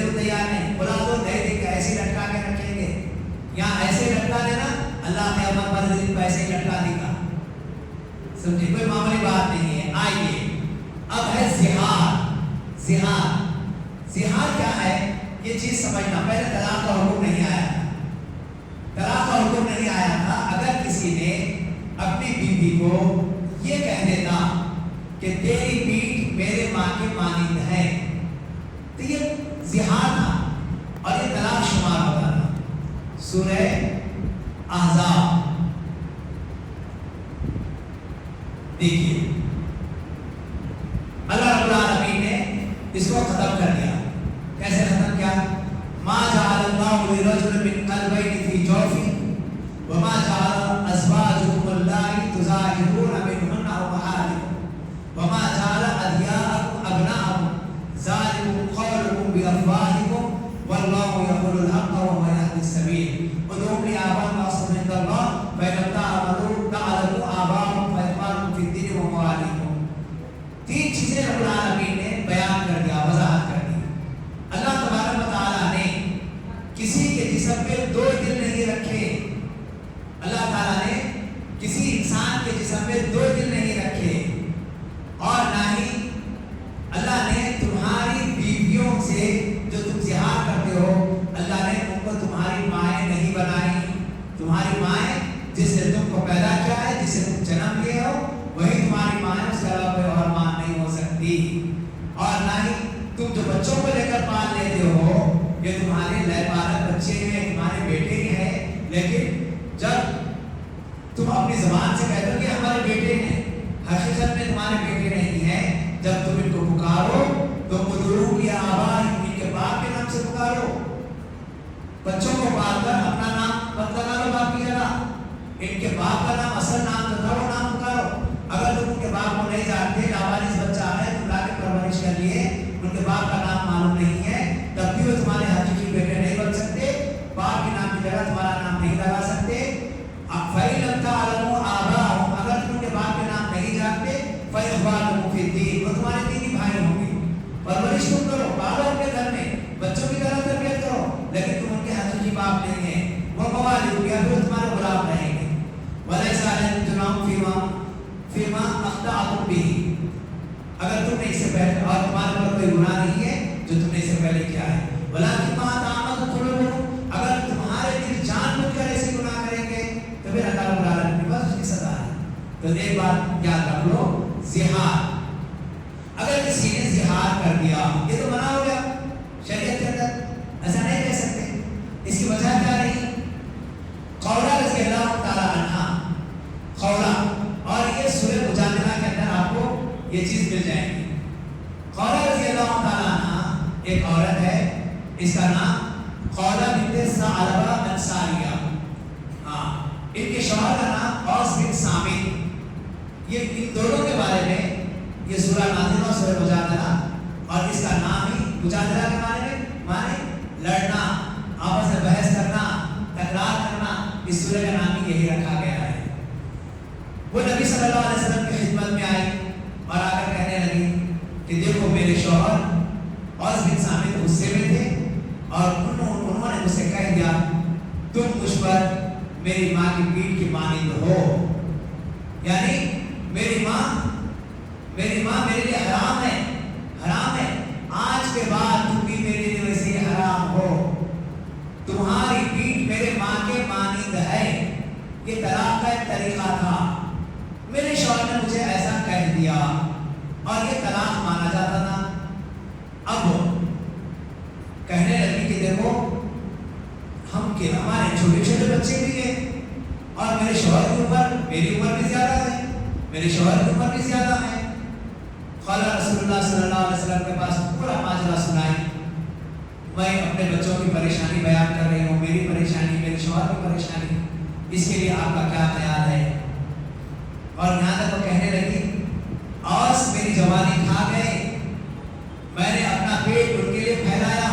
लटका देना, अल्लाह क़यामत वाले दिन पैसे ही लटका देगा। समझे, कोई मामूली बात नहीं है। आइए अब है जिहाद। जिहाद क्या है ये चीज समझना। पहले तलाक का हुक्म नहीं आया था, तलाक का हुक्म नहीं आया था। अगर किसी ने अपनी बीवी को ये कह देता कि तेरी पीठ मेरे माँ के मानिंद है, तो ये जिहाद था और ये तलाक शुमार होता था। सूरह अहज़ाब देखिए, अल्लाह रब्बुल आलमीन ने इसको खत्म कर दिया। कैसे खत्म किया? मा जअलल्लाहु लिरजुलिन मिन क़ल्बैनि फ़ी जौफ़िही व मा जअल अज़वाजुकुम अल्लाती तुज़ाहिरूना मिनहुन्ना उम्महातिकुम व मा जअल अदियाअकुम अबनाअकुम ज़ालिकुम क़ौलुकुम बिअफ़वाहिकुम वल्लाहु यक़ूलुल हक़्क़ व हुवा यहदीस सबील उदऊ लिआबाइकुम वअस्लिहू इनदल्लाह फ़इन तअलमू आबाअकुम फ़इख़्वानुकुम फ़िद्दीन व मवालीकुम। तीन चीजें रब्बुल आलमीन ने बयान कर दिया, वज़ाहत कर दी। अल्लाह तबारक व तआला ने किसी के जिस्म पे दो दिल नहीं रखे। अल्लाह ताला ने किसी इंसान के जिस्म पे दो दिल नहीं रखे, और ना ही अल्लाह ने तुम्हारी बीवियों से जो तुम जिहाद करते हो, अल्लाह ने उनको तुम्हारी माएँ नहीं बनाई। तुम्हारी माएँ जिसने तुमको पैदा किया है, जिसे तुम जन्म लिए हो, वही तुम्हारी माँ है, उसके अलावा कोई और माँ नहीं हो सकती। और ना ही तुम जो बच्चों को लेकर पाल लेते हो, ये तुम्हारे लयपालक बच्चे हैं, तुम्हारे बेटे ही हैं, लेकिन जब तुम अपनी ज़बान से कहते हो कि हमारे बेटे हैं, हकीकत में तुम्हारे बेटे नहीं हैं। जब तुम इनको पुकारो तो उदऊ लिआबाइकुम, इनके बाप के नाम से पुकारो। बच्चों को पालकर अपना नाम मत लगा लो बाप की जगह, इनके बाप का नाम, असल नाम जो था वो नाम पुकारो। अगर तुम उनके बाप को नहीं जानते, लावारिस बच्चा है, तुम लाके परवरिश कर लिए, उनके बाप का नाम मालूम नहीं है, तब भी वो तुम्हारे हकीकी बेटे नहीं बन सकते। बाप के नाम की जगह तुम्हारा नाम नहीं लगा सकते। फ़इन lam ta'lamu आबाअहुम, अगर तुम उनके बाप के नाम नहीं जानते, फ़इख़्वानुकुम फ़िद्दीन, वो तुम्हारे दीनी भाई होंगे। परवरिश तुम करो, पालो अपने घर में, बच्चों की तरह तरबियत करो, लेकिन तुम उनके हकीकी बाप नहीं है। वो मवालिकुम, या फिर तुम्हारे गुलाम रहेंगे। वलैसा अलैकुम जुनाहुन फ़ीमा अख़्तअतुम बिही, अगर तुमने इससे पहले, और तुम्हारे पर कोई गुनाह नहीं है जो तुमने इससे पहले किया है। वलाकिन मा तअम्मदत क़ुलूबुकुम, अगर तुम्हारे दिल जानबूझकर ऐसे गुनाह करेंगे तो फिर अल्लाह रब्बुल आलमीन के पास उसकी सज़ा है। तो एक बात याद रख लो, जिहाद, अगर किसी ने जिहाद कर दिया, ये तो मना हो गया शरीयत के अंदर, ऐसा नहीं कह सकते। इसकी वजह क्या रही? खौला रज़ियल्लाहु तआला अन्हा, खौला, और ये सूरह मुजादिला के अंदर आपको ये चीज मिल जाएगी। खौला रज़ियल्लाहु तआला अन्हा एक औरत है, इसका नाम खौला बिन्त सअलबा अंसारिया। हाँ, इनके शौहर का नाम औस बिन सामित। ये इन दोनों के बारे में ये सूरह नाज़िल हुआ, सूरह मुजादिला, और इसका नाम ही मुजादिला के बारे में माने लड़ना, आपस में बहस करना, तकरार करना, इस सूरह का नाम ही यही रखा गया है। वो नबी सल्लल्लाहु अलैहि वसल्लम की खिदमत में आई और आकर कहने लगी कि देखो मेरे शौहर औस बिन सामित गुस्से में थे, और उन्होंने मुझसे कह दिया तुम मुझ पर मेरी माँ की पीठ की मानिंद हो, यानी मेरी माँ मेरे लिए हराम है, हराम है। आज के बाद तुम भी मेरे लिए वैसे हराम हो, तुम्हारी पीठ मेरे माँ के मानिंद है। ये तलाक का एक तरीका था। मेरे शौहर ने मुझे ऐसा कह दिया और ये तलाक माना जाता था। अब कहने लगी कि देखो हमारे छोटे छोटे बच्चे भी हैं, और मेरे शौहर की उम्र, मेरी उम्र भी ज्यादा है, मेरे शौहर की उम्र भी ज्यादा है। ख़ाला रसूलुल्लाह सल्लल्लाहु अलैहि वसल्लम के पास पूरा माजरा सुनाई, मैं अपने बच्चों की परेशानी बयान कर रही हूँ, मेरी परेशानी, मेरे शौहर की परेशानी, इसके लिए आपका क्या ख्याल है? और यहाँ तक वो कहने लगी औस मेरी जवानी खा गए, मैंने अपना पेट उनके लिए फैलाया,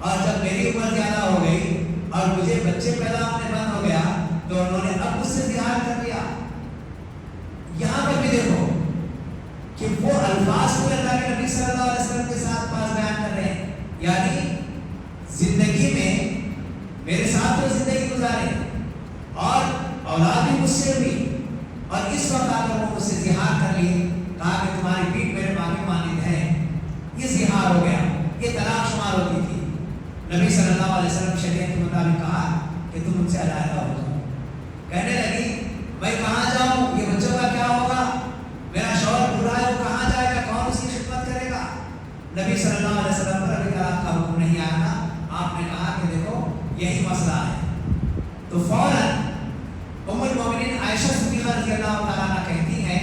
और जब मेरी उम्र ज्यादा हो गई और मुझे बच्चे पैदा होने बंद हो गया तो उन्होंने अब मुझसे जिहाद कर दिया। यहाँ पर भी देखो कि वो अल्फाज को अल्लाह के नबी सल्लल्लाहु अलैहि वसल्लम के साथ पास बयान कर रहे हैं, यानी जिंदगी में मेरे साथ तो जिंदगी गुजारे, औलाद भी मुझसे हुई और इस वक्त आकर वो मुझसे जिहार कर लिए, कहा कि तुम्हारी पीठ मेरे बाकी मानिंद है, ये जिहार हो गया, ये तलाक शुमार होती थी। नबी सल्लल्लाहु अलैहि वसल्लम शरीयत के मुताबिक कहा कि तुम मुझसे अलहदा हो जाओ। कहने लगी भाई कहाँ जाऊँ, ये बच्चों का क्या होगा, मेरा शौहर बुरा है, वो कहाँ जाएगा, कौन उसकी खिदमत करेगा। नबी सल्लल्लाहु अलैहि वसल्लम पर अभी तलाक का हुक्म नहीं आया था। आपने कहा कि देखो यही मसला है। तो फौरन उम्मुल मोमिनीन आयशा सिद्दीक़ा रज़ियल्लाहु तआला अन्हा कहती हैं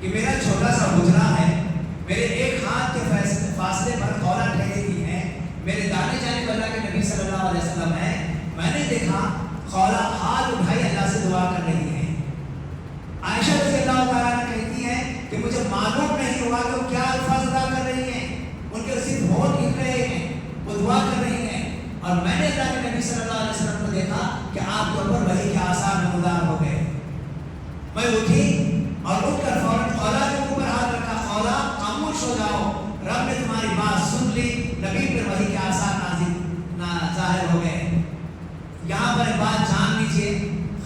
कि मेरा छोटा सा गुजरा है, मेरे एक हाथ के फासले पर खौला ठहरी हुई है, मेरे दाने जाने वाला के नबी सल्लल्लाहु अलैहि वसल्लम है, मैंने देखा खौला हाथ उठाई अल्लाह से दुआ कर रही है। आयशा रज़ियल्लाहु तआला अन्हा कहती हैं कि मुझे मालूम नहीं हुआ कि क्या अल्फाज अदा कर रही हैं, उनके सिर्फ होंठ हिल रहे हैं, वो दुआ कर रही हैं, और मैंने अल्लाह के नबी सल्लल्लाहु अलैहि वसल्लम को देखा कि आपके ऊपर वही के आसार नमूदार हो गए। मैं उठी और उठकर फौरन खौला के ऊपर हाथ रखा, खौला खामोश हो जाओ, रब ने तुम्हारी बात सुन ली, नबी पर वही के आसार जाहिर हो गए। यहाँ पर एक बात जान लीजिए,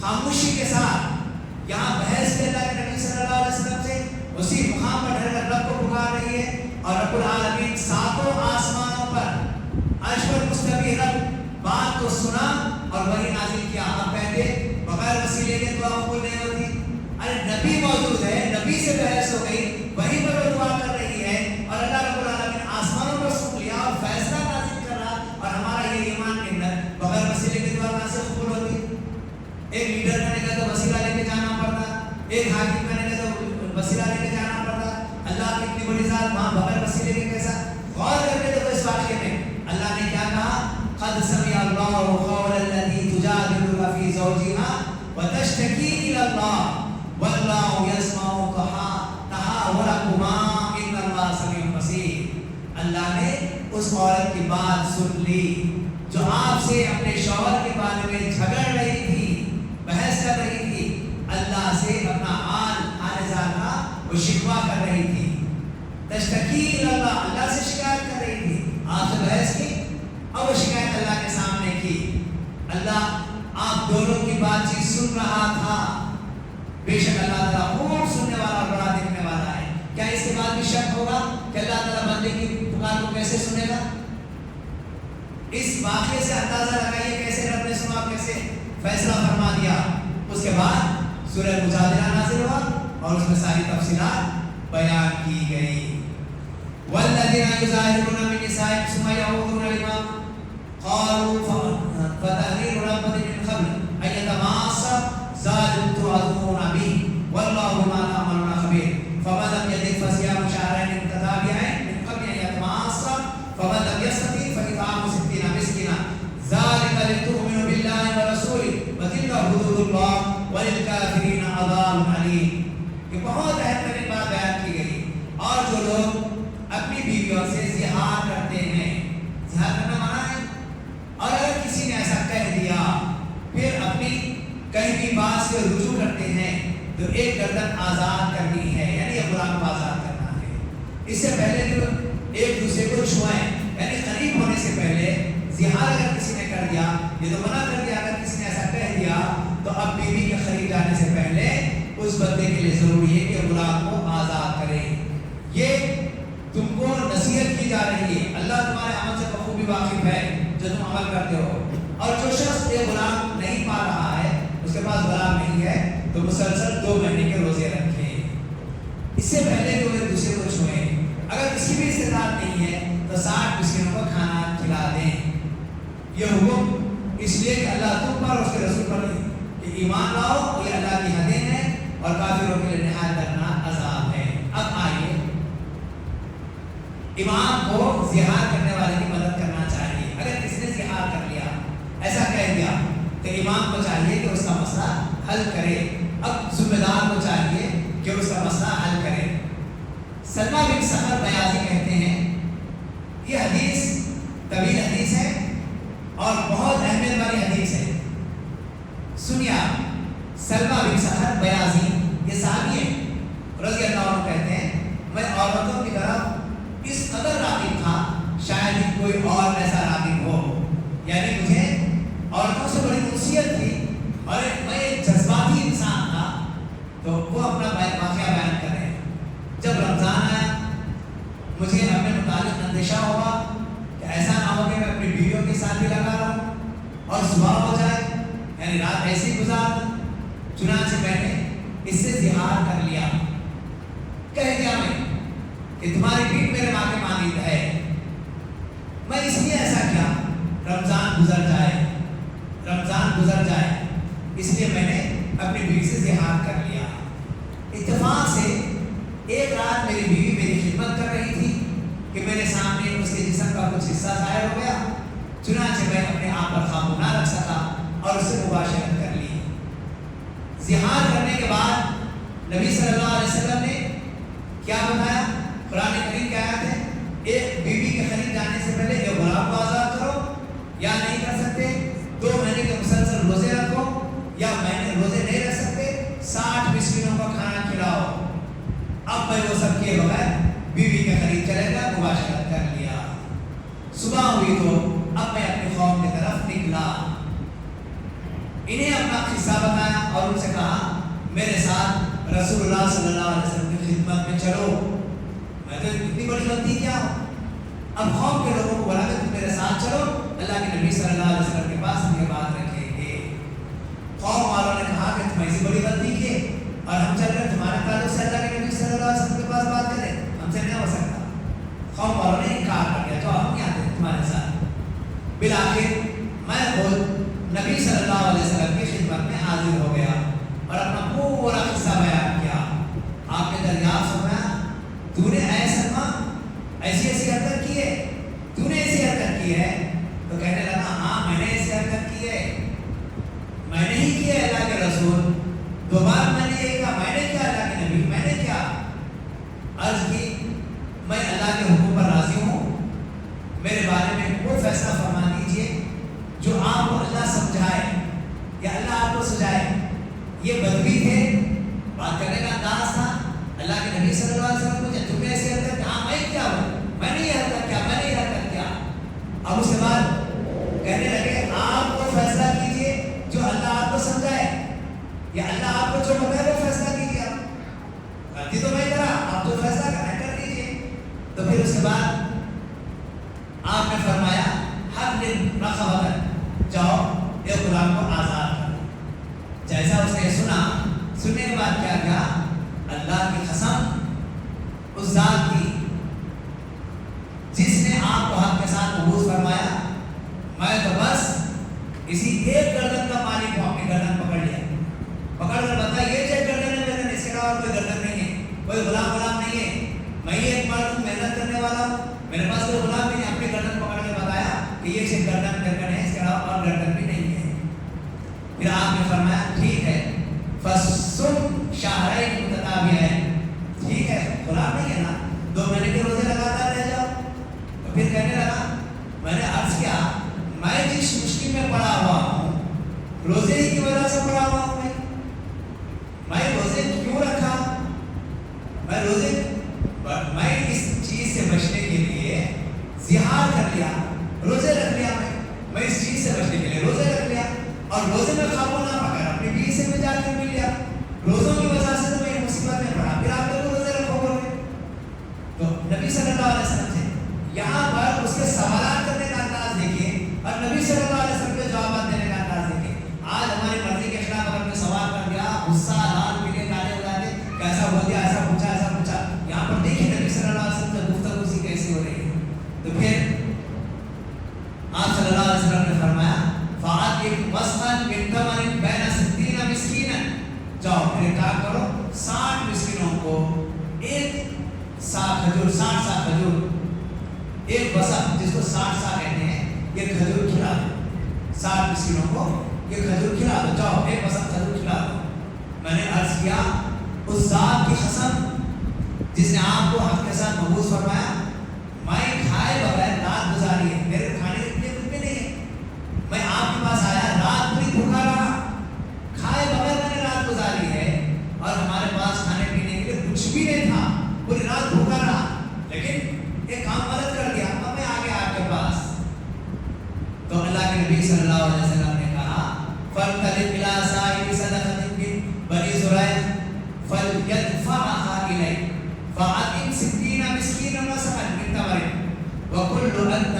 खामोशी के साथ यहाँ बहस के अल्लाह के नबी सल्लल्लाहु अलैहि वसल्लम से उसी मुकाम पर ढलकर रब को पुकार रही है, और रब्बुल आलमीन सातों आसमानों पर अर्श पर मुस्तवी रब बात को सुना और वही नाजिल किया। आप कहते बगैर वसीले के दुआ कबूल नहीं होती, अरे नबी मौजूद है, नबी से बहस हो गई, वहीं पर वो दुआ कर रही है, और अल्लाह रब्बुल आलमीन आसमानों पर सुन लिया और फैसला नाजिल कर रहा, और हमारा ये ईमान के अंदर बगैर वसीले के दुआ कहाँ से कबूल होती। एक लीडर करने का तो वसीला लेके जाना पड़ता, एक हाकिम करने का तो वसीला लेके जाना पड़ता, अल्लाह की इतनी बड़ी ज़ात वहाँ बगैर वसीले के कैसा। गौर करके देखो इस वाक़े में अल्लाह ने क्या कहा, क़द समिअ अल्लाहु क़ौला अल्लती तुजादिलुका फ़ी ज़ौजिहा व तश्तकी इलल्लाह वल्लाहु यस्मअु तहावुरकुमा इन्नल्लाह समीउन बसीर। अल्लाह ने उस औरत की बात सुन ली जो आपसे अपने शौहर के बारे में झगड़ रही थी, बहस कर रही थी, अल्लाह से अपना हाल का वो शिकवा कर रही थी। तश्तकी इलल्लाह, अल्लाह से शिकायत कर रही थी, आपसे बहस की, अब वो शिकायत अल्लाह के सामने की। अल्लाह आप दोनों की बातचीत सुन रहा था, बेशक अल्लाह ताला खूब सुनने वाला और बड़ा देखने वाला है। क्या इसके बाद भी शक होगा कि अल्लाह ताला बंदे की पुकार को कैसे सुनेगा। इस वाक़े से अंदाजा लगाइए कैसे रब ने सुना, कैसे फैसला फरमा दिया। उसके बाद सूरह मुजादिला नाज़िल हुआ और उसमें सारी तफसीलात बयान की गई। वल्लज़ीना युज़ाहिरूना मिन निसाइहिम सुम्मा यऊदूना लिमा क़ालू फ़तहरीरु रक़बतिन मिन क़ब्ल अन यतमास्सा ज़ालिकुम तुअदूना बिही वल्लाहु बिमा तअमलूना ख़बीर। फमन लम यजिद फसियामु शहरैन मुतताबि'ैन मिन क़ब्ल अन यतमास्सा फमन लम यस्तति फ़इत्आमु सित्तीना मिस्कीना ज़ालिका लितु'मिनू बिल्लाहि व रसूलिही व तिलका हुदूदुल्लाह व लिलकाफ़िरीना अज़ाबुन अलीम। ये बहुत अहम तरीन बात बयान की गई। और जो लोग अपनी बीवियों से ज़िहार करते हैं, ज़िहार करना मना है, और अगर किसी ने ऐसा कह दिया फिर अपनी कहीं भी बात से रुजू करते हैं तो एक गर्दन आज़ाद करनी है, यानी एक गुलाम को आज़ाद करना है। इससे पहले जो एक दूसरे को छुएं, यानी करीब होने से पहले ज़िहार अगर किसी ने कर दिया, ये तो मना कर दिया, अगर किसी ने ऐसा कह दिया तो अब बीवी के करीब जाने से पहले उस बंदे के लिए ज़रूरी है कि गुलाम को आज़ाद करें। ये तुमको नसीहत की जा रही है, अल्लाह तुम्हारे अमल से बखूबी वाकिफ है जो तुम अमल करते हो। और जो शख्स ये गुलाम नहीं पा रहा है, उसके पास गुलाम नहीं है, तो मुसलसल 2 महीने के रोजे रखे, इससे पहले कि वो एक दूसरे को छुएं। अगर किसी भी इस्तेताअत नहीं है तो 60 मिस्कीनों को खाना खिला दें। ये हुक्म इसलिए कि अल्लाह तुम पर और उसके रसूल पर कि ईमान लाओ, ये अल्लाह की हदें हैं और काफिरों के लिए निहायत दर्दनाक अज़ाब है। अब आइए, इमाम को ज़िहार करने वाले की मदद करना चाहिए। अगर किसी ने ज़िहार कर लिया, ऐसा कह दिया, तो इमाम को चाहिए कि उसका मसला हल करे। अब जिम्मेदार को चाहिए कि उसका मसला हल करे। सलमा बिन सखर बयाज़ी कहते हैं, ये हदीस तवील हदीस है और बहुत अहमियत वाली हदीस है। सुनिए, सलमा बिन सखर बयाज़ी ये सहाबी है, रज़ियल्लाहु अन्हु कहते हैं, मैं औरतों की तरफ इस कदर राग़िब था, शायद ही कोई और ऐसा राग़िब हो। यानी मुझे औरतों से बड़ी उन्सियत थी और मैं जज्बाती اور صبح ہو جائے، یعنی رات ایسی گزار دوں۔ چنانچہ میں نے اس سے زہار کر لیا۔ کہہ دیا میں کہ تمہاری پیٹ میرے ماں کے مانند ہے۔ میں اس لیے ایسا کیا، رمضان گزر جائے، اس لیے میں نے اپنی بیوی سے زہار کر لیا۔ اتفاق سے ایک رات میری بیوی میری خدمت کر رہی تھی کہ میرے سامنے اس کے جسم کا کچھ حصہ ظاہر ہو گیا، چنانچہ میں اپنے آپ پر قابو نہ رکھ سکا اور اس سے مباشرت کر لی۔ زہار کرنے کے بعد نبی صلی اللہ علیہ وسلم نے کیا بتایا؟ قرآن کریم کی آیت ہے، ایک بیوی کے قریب جانے سے پہلے ایک غلام کو آزاد کرو، یا نہیں کر سکتے 2 مہینے کے مسلسل روزے رکھو، یا مہینے روزے نہیں رکھ سکتے 60 مسکینوں کو کھانا کھلاؤ۔ اب میں وہ سب کیے بغیر بیوی کے قریب چلے گا، مباشرت کر لیا۔ صبح ہوئی تو اب میں اپنی قوم کی طرف نکلا، انہیں اپنا قصہ بتایا اور ان سے کہا میرے ساتھ رسول اللہ صلی اللہ علیہ وسلم کی خدمت میں چلو۔ میں تو اتنی بڑی غلطی کیا ہوں؟ اب قوم کے لوگوں کو بولا کہ تم میرے ساتھ چلو، اللہ کے نبی صلی اللہ علیہ وسلم کے پاس ہم یہ بات رکھیں گے۔ قوم والوں نے کہا کہ تم ایسی بڑی غلطی کی اور ہم چل کر تمہارے تعلق سے اللہ کے نبی صلی اللہ علیہ وسلم کے پاس بات کریں، ہم سے نہیں ہو سکتا۔ قوم والوں نے انکار کر دیا، تو ہم نہیں آتے تمہارے ساتھ۔ بالآخر میں خود نبی صلی اللہ علیہ وسلم کی خدمت میں حاضر ہو گیا اور اپنا پورا قصہ بیان کیا۔ آپ نے دریافت فرمایا تو نے اے سلمہ ایسی حرکت کی ہے، تو نے ایسی حرکت کی ہے؟ تو کہنے لگا ہاں میں نے ایسی حرکت کی ہے، میں نے ہی کی ہے اللہ کے رسول۔ 2 بار میں نے یہ کہا میں نے کیا اللہ کے نبی، میں نے کیا؟ عرض کی میں اللہ کے حکم پر راضی ہوں، میرے بارے میں وہ فیصلہ فرما دیجئے جو آپ کو اللہ سمجھائے یا اللہ آپ کو سجائے۔ یہ بدوی تھے، بات کرنے کا انداز تھا۔ اللہ کے نبی صلی اللہ علیہ وسلم پوچھے تم نے ایسی حرکت کیا؟ ہاں میں کیا ہوں، میں نے یہ حرکت کیا، میں نے یہ حرکت کیا۔ اب اس کے بعد کہنے لگے آپ کو فیصلہ کیجئے جو اللہ آپ کو سمجھائے یا اللہ آپ کو جو بتائے وہ فیصلہ کیجئے۔ آپ غلطی تو میں کرا، آپ جو فیصلہ کرنا کر دیجئے۔ تو پھر اس کے بعد آپ نے فرمایا ہر دن رقبۃ، جاؤ ایک غلام کو آزاد کرو۔ جیسا اس نے سننے کے بعد کیا کیا؟ اللہ کی قسم اس ذات کی جس نے آپ کو حق کے ساتھ مبعوث فرمایا، میں تو بس اسی ایک گردن کا مالک ہوں، اپنی گردن پکڑ لیا، پکڑ کر بتا یہ چیک گردن ہے گردن، اس کے علاوہ کوئی گردن نہیں ہے، کوئی غلام نہیں ہے، میں یہ ایک مرد ہوں، محنت کرنے والا ہوں، میرے پاس کوئی غلام بھی نہیں۔ اپنی گردن پکڑ کے بتایا کہ یہ صرف گردن ہے، اس کے علاوہ اور گردن بھی نہیں ہے۔ پھر آپ نے فرمایا ٹھیک ہے فَصُمْ شَهْرَيْنِ مُتَتَابِعَيْنِ، ٹھیک ہے غلام نہیں ہے نا، 2 مہینے کے روزے لگاتار رہ جاؤ۔ تو پھر کہنے لگا میں نے عرض کیا میں جس مشکل میں پڑا ہوا ہوں روزے ہی کی وجہ سے پڑا ہوا ہوں، میں روزے کیوں رکھا؟ میں اس چیز سے بچنے کے لیے زہار کر لیا، روزے رکھ لیا، میں اس چیز سے بچنے کے لیے روزے رکھ لیا، اور روزے میں قابو نہ پا کر اپنی بیوی سے بھی جا کے مل لیا۔ روزوں کی وجہ سے تو میں مصیبت میں پڑا، پھر آپ لوگ روزے رکھو گے۔ تو نبی صلی اللہ علیہ وسلم سے یہاں پر اس کے سوالات کرنے کا انداز دیکھیے اور نبی صلی اللہ علیہ وسلم کے جوابات دینے کا انداز دیکھیے۔ آج ہماری مرضی کے خلاف اگر کوئی سوال کر دیا، غصہ لال پیلے کالے ہو جاتے، کیسا بول دیا، ایسا پوچھا ایسا پوچھا۔ یہاں پر دیکھیے نبی صلی اللہ علیہ وسلم سے گفتگو سی کیسی ہو رہی ہے۔ تو پھر آپ صلی اللہ علیہ وسلم نے فرمایا فَعَدِّمْ وَسْمًا مِنْ تَمَرٍ بَيْنَ 60 مِسْكِينًا، جاؤ پھر ایک کام کرو 60 مسکینوں کو ایک سا کھجور، 60 سا کھجور، ایک وسط جس کو 60 سا کہتے ہیں، یہ کھجور کھلا دو 60 مسکینوں کو، یہ کھجور کھلا دو، جاؤ ایک وسط کھجور کھلا دو۔ میں نے عرض کیا اس ذات کی قسم جس نے آپ کو حق کے ساتھ مبعوث فرمایا، میں کھائے بغیر رات گزاری ہے، میرے کھانے کے لیے کچھ بھی نہیں ہے، میں آپ کے پاس آیا رات پوری بھوکا رہا، کھائے بغیر میں نے رات گزاری ہے، اور ہمارے پاس کھانے پینے کے لیے کچھ بھی نہیں تھا، پوری رات بھوکا رہا، لیکن ایک کام مدد کر دیا، اب میں آ گیا آپ کے پاس۔ تو اللہ کے نبی صلی اللہ علیہ وسلم نے کہا فَانْطَلِقْ إِلَىٰ صَاحِبِ صَدَقَةٍ مِّن بَنِي زُرَيْقَ فَلْيَدْفَعْهَا إِلَيْهِ فَأَطْعِمْ 60 مِسْكِينًا وَسَقًا مِّن تَمْرٍ وَكُلُّ أَنْتَ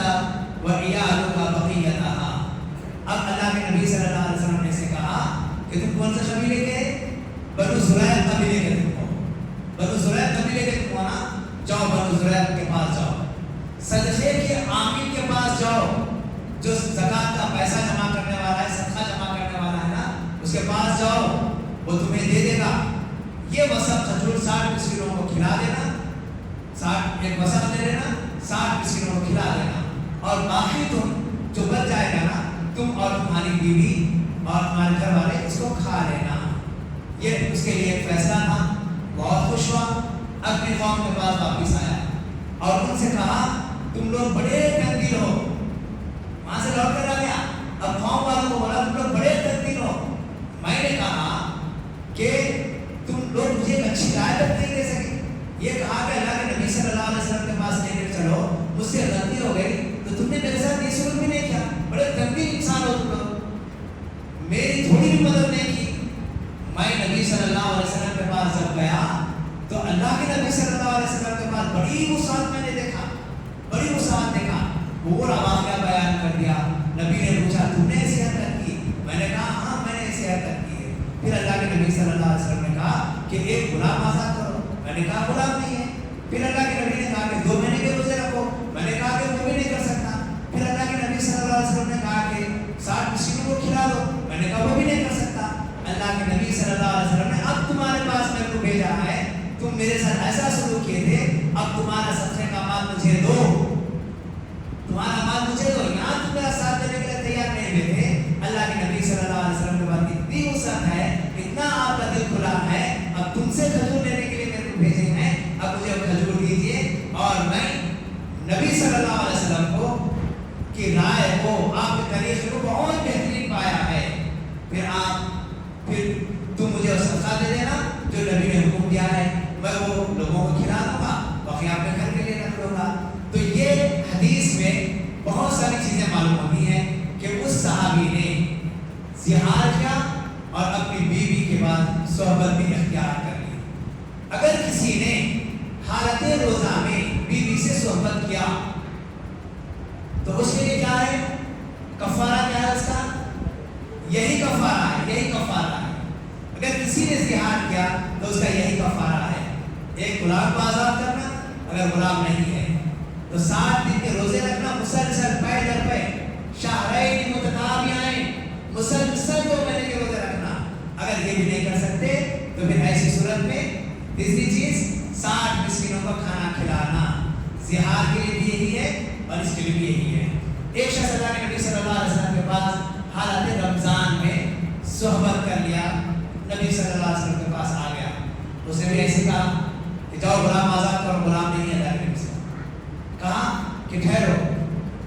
وَعِيَالُكَ بَقِيَّتَهَا۔ اب अल्लाह के नबी सल्लल्लाहु अलैहि वसल्लम ने से कहा कि तुम कौन से कबीले के, बनु जुरैक कबीले के तुम हो, बनु जुरैक कबीले के तुम हो ना, जाओ बनु जुरैक के पास जाओ, सदक़े के आमिल के पास जाओ, जो ज़कात का पैसा जमा करने वाला है, सदका जमा करने वाला है ना, उसके पास जाओ, वो तुम्हें दे देगा। ये वसक़ खजूर 60 मिस्कीनों को खिला देना, 60 एक वसक़ दे देना, 60 मिस्कीनों को खिला देना, और बाकी तुम जो बच जाएगा ना, तुम और तुम्हारी बीवी और तुम्हारे घर वाले इसको खा लेना। ये उसके लिए एक फैसला था। बहुत खुश हुआ, अपनी कौम के पास वापिस आया और उनसे कहा तुम लोग बड़े तकदीर हो। वहां से लौट कर आ गया, अब कौम वालों को बोला तुम लोग बड़े तकदीर हो। मैंने कहा कि तुम लोग मुझे एक अच्छी राय तक नहीं दे सके। ये कहा कि अल्लाह के नबी सल्लल्लाहु अलैहि वसल्लम के पास लेकर चलो, मुझसे गलती हो गई तो तुमने मेरे साथ ये सुलूक भी नहीं किया, बड़े तकदीर इंसान हो तुम लोग, मेरी थोड़ी भी मदद नहीं की। मैं नबी सल्लल्लाहु अलैहि वसल्लम के पास जब गया तो अल्लाह के नबी सल्लल्लाहु अलैहि वसल्लम के पास बड़ी वुसाअत मैंने देखा, बड़ी वुसाअत देखा। पूरा वाक़या बयान कर दिया। नबी ने पूछा तुमने ऐसी हरकत की? मैंने कहा हाँ मैंने ऐसी हरकत की है। फिर अल्लाह के नबी सल्लल्लाहु अलैहि वसल्लम ने कहा कि एक गुलाम आज़ाद करो। मैंने कहा गुलाम नहीं है। फिर अल्लाह के नबी ने कहा कि 2 महीने के रोजे रखो। मैंने कहा कि वो भी नहीं कर सकता। फिर अल्लाह के नबी सल्लल्लाहु अलैहि वसल्लम ने कहा कि 60 मिस्कीनों को खिला दो। मैंने कहा वो भी नहीं कर सकता। अल्लाह के नबी सल्लल्लाहु अलैहि वसल्लम ने अब तुम्हारे पास मेरे को भेजा है, तुम मेरे साथ ऐसा सलूक किए थे, अब तुम्हारा सदक़े का माल मुझे दो, तुम्हारा माल मुझे दो। यहाँ तुम मेरा साथ देने के लिए तैयार नहीं हुए थे। अल्लाह के नबी सल्लल्लाहु अलैहि वसल्लम के बाद इतनी वुसअत है, इतना आपका दिल खुला है, अब तुमसे खजूर लेने के लिए मेरे को भेजे हैं, अब मुझे खजूर दीजिए। और मैं नबी सल्लल्लाहु अलैहि वसल्लम को की राय को, आपके तरीक़े को बहुत बेहतरीन पाया है। फिर तुम मुझे सदका दे देना जो नबी ने हुक्म दिया है, मैं वो लोगों को खिला दूंगा, बाकी अपने घर के लिए रख लूंगा। तो ये हदीस में बहुत सारी चीजें मालूम होती हैं कि उस सहाबी ने जिहाद किया और अपनी बीवी के बाद सोहबत भी इख्तियार कर ली। अगर किसी ने हालत रोजा में बीवी से सोहबत किया तो उसके लिए क्या है? कफारा क्या है उसका? यही कफारा है, यही कफारा है। अगर किसी ने जिहाद किया तो उसका यही कफारा है। एक गुलाम को आज़ाद करना, अगर गुलाम नहीं है तो 60 दिन के रोजे रखना, मुसलसल पै दर पै, शहरैन मुतताबिऐन, मुसलसल 2 महीने के रोजे रखना। अगर ये भी नहीं कर सकते तो फिर ऐसी सूरत में तीसरी चीज 60 मिस्कीनों को खाना खिलाना। जिहाद के लिए भी यही है और इसके लिए भी यही है। एक शख्स अल्लाह के नबी सल्लल्लाहु अलैहि वसल्लम के पास हालत रमजान में सोहबत कर लिया, नबी सल्लल्लाहु अलैहि वसल्लम के पास आ गया। उसने भी ऐसे कहा कि जाओ गुलाम आज़ाद करो, गुलाम नहीं है। अल्लाह के नबी से कहा कि ठहरो,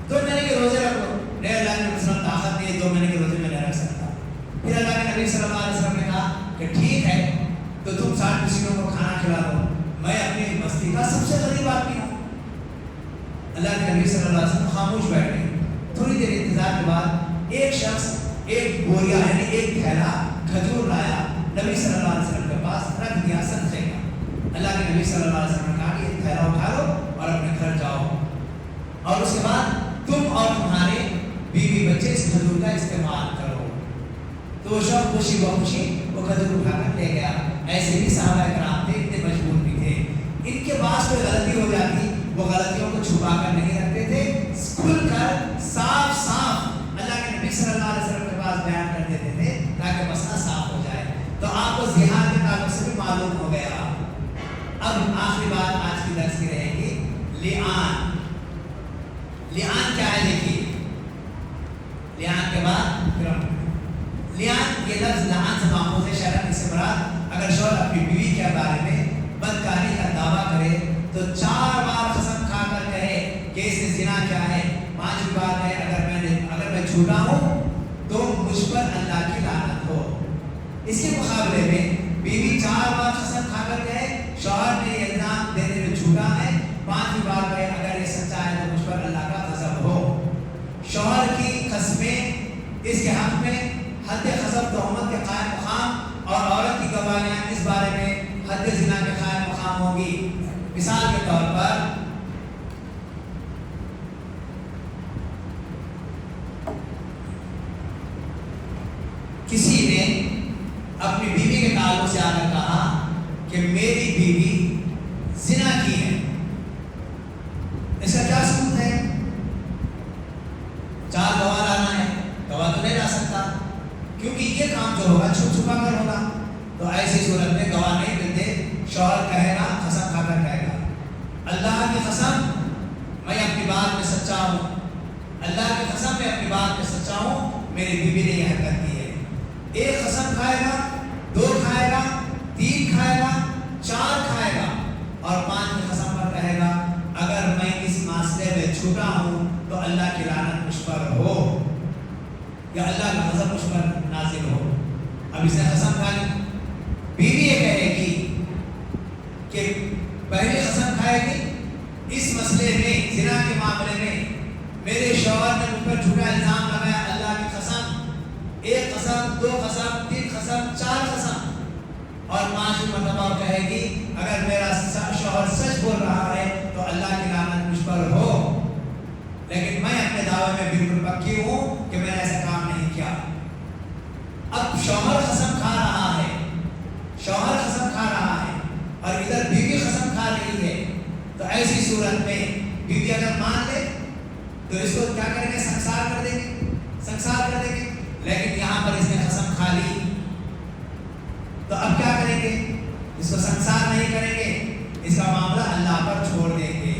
2 महीने के रोजे रखो। नहीं, अल्लाह के नबी सल्लल्लाहु अलैहि वसल्लम ताकत नहीं है, 2 महीने के रोजे में नहीं रख सकता। फिर अल्लाह के नबी सल्लल्लाहु अलैहि वसल्लम ने कहा कि ठीक है तो तुम 60 मिस्कीनों को खाना खिला दो, मैं अपनी बस्ती का सबसे गरीब आदमी हूँ। अल्लाह के नबी सल्लल्लाहु अलैहि वसल्लम खामोश बैठ गए। थोड़ी देर इंतजार के बाद एक शख्स एक बोरिया यानी एक थैला खजूर लाया, नबी सल्लल्लाहु अलैहि वसल्लम के पास रख दिया सदक़े का। अल्लाह के नबी सल्लल्लाहु अलैहि वसल्लम ने कहा कि थैला उठा लो और अपने घर जाओ, और उसके बाद तुम और तुम्हारे बीवी बच्चे इस खजूर का इस्तेमाल करो। तो वो शख्स खुशी खुशी वो खजूर उठाकर ले गया। ऐसे ही सहाबा किराम थे, इतने मजबूर भी थे। इनके पास कोई गलती हो जाती, वो गलतियों को छुपा कर नहीं रखते थे, खुलकर साफ साफ अल्लाह के नबी सल्लल्लाहु अलैहि वसल्लम के पास बयान कर देते थे ताकि मसला साफ हो जाए। तो आपको जिहाद के ताल्लुक से भी मालूम हो गया। अब आखिरी बात आज की दर्स की रहेगी लिआन। लिआन क्या है? देखिए, लिआन के बाद फिर लिआन ये लफ्ज़ लआन से मामूज़ है शरअन। इससे मुराद अगर शौहर अपनी बीवी के बारे में बदकारी का दावा करे तो 4 बार कसम खाकर कहे कि इसने ज़िना किया है, 5वीं बार कहे अगर मैं झूठा हूँ तो मुझ पर अल्लाह की लानत हो। इसके मुकाबले में बीवी 4 बार कसम खाकर कहे शौहर ने इल्ज़ाम देने में झूठा है, 5वीं बार कहे अगर ये सच्चा है तो मुझ पर अल्लाह का गज़ब हो। शौहर की कसमें इसके हक़ में हद क़ज़फ़ तोहमत के कायम मक़ाम और औरत की गवाहियाँ इस बारे में हद ज़िना के कायम मक़ाम होगी। मिसाल के तौर पर کسی نے اپنی بیوی کے تعلق سے آ کر کہا کہ میری بیوی زنا کی ہے، اس کا کیا ثبوت ہے؟ 4 گواہ لانا ہے، گواہ تو نہیں لا سکتا کیونکہ یہ کام جو ہوگا چھپ چھپا کر ہوگا، تو ایسی صورت میں گواہ نہیں ملتے، شوہر کہے گا، قسم کھا کر کہے گا اللہ کی قسم میں اپنی بات میں سچا ہوں، اللہ کی قسم میں اپنی بات میں سچا ہوں، میری بیوی نے یہ حرکت کی ہے۔ 1 قسم کھائے گا، 2 کھائے گا، 3 کھائے گا، 4 کھائے گا اور 5 قسم پر کہے گا اگر میں اس معاملے میں جھوٹا ہوں تو اللہ کی لعنت مجھ پر ہو یا اللہ کا غضب مجھ پر نازل ہو۔ اب اس نے قسم کھا لی، بیوی یہ کہے گی کہ پہلی قسم کھائے گی اس مسئلے میں، زنا کے معاملے میں میرے شوہر نے مجھ پر جھوٹا الزام لگایا، اللہ کی قسم 1 قسم، 2 قسم، 3 قسم، 4 قسم اور 5 مرتبہ کہے گی اگر میرا شوہر سچ بول رہا ہے تو اللہ کی لعنت مجھ پر ہو، لیکن میں اپنے دعوے میں بالکل پکی ہوں کہ میں نے ایسا کام نہیں کیا۔ اب شوہر قسم کھا رہا ہے، شوہر قسم کھا رہا ہے اور ادھر بیوی قسم کھا رہی ہے، تو ایسی صورت میں بیوی اگر مان لے تو اس کو کیا کریں گے؟ سنسار کر دیں گے، سنسار کر دیں گے، لیکن یہاں پر اس نے قسم کھا لی تو اب کیا کریں گے؟ اس کو سنسار نہیں کریں گے، اس کا معاملہ اللہ پر چھوڑ دیں گے۔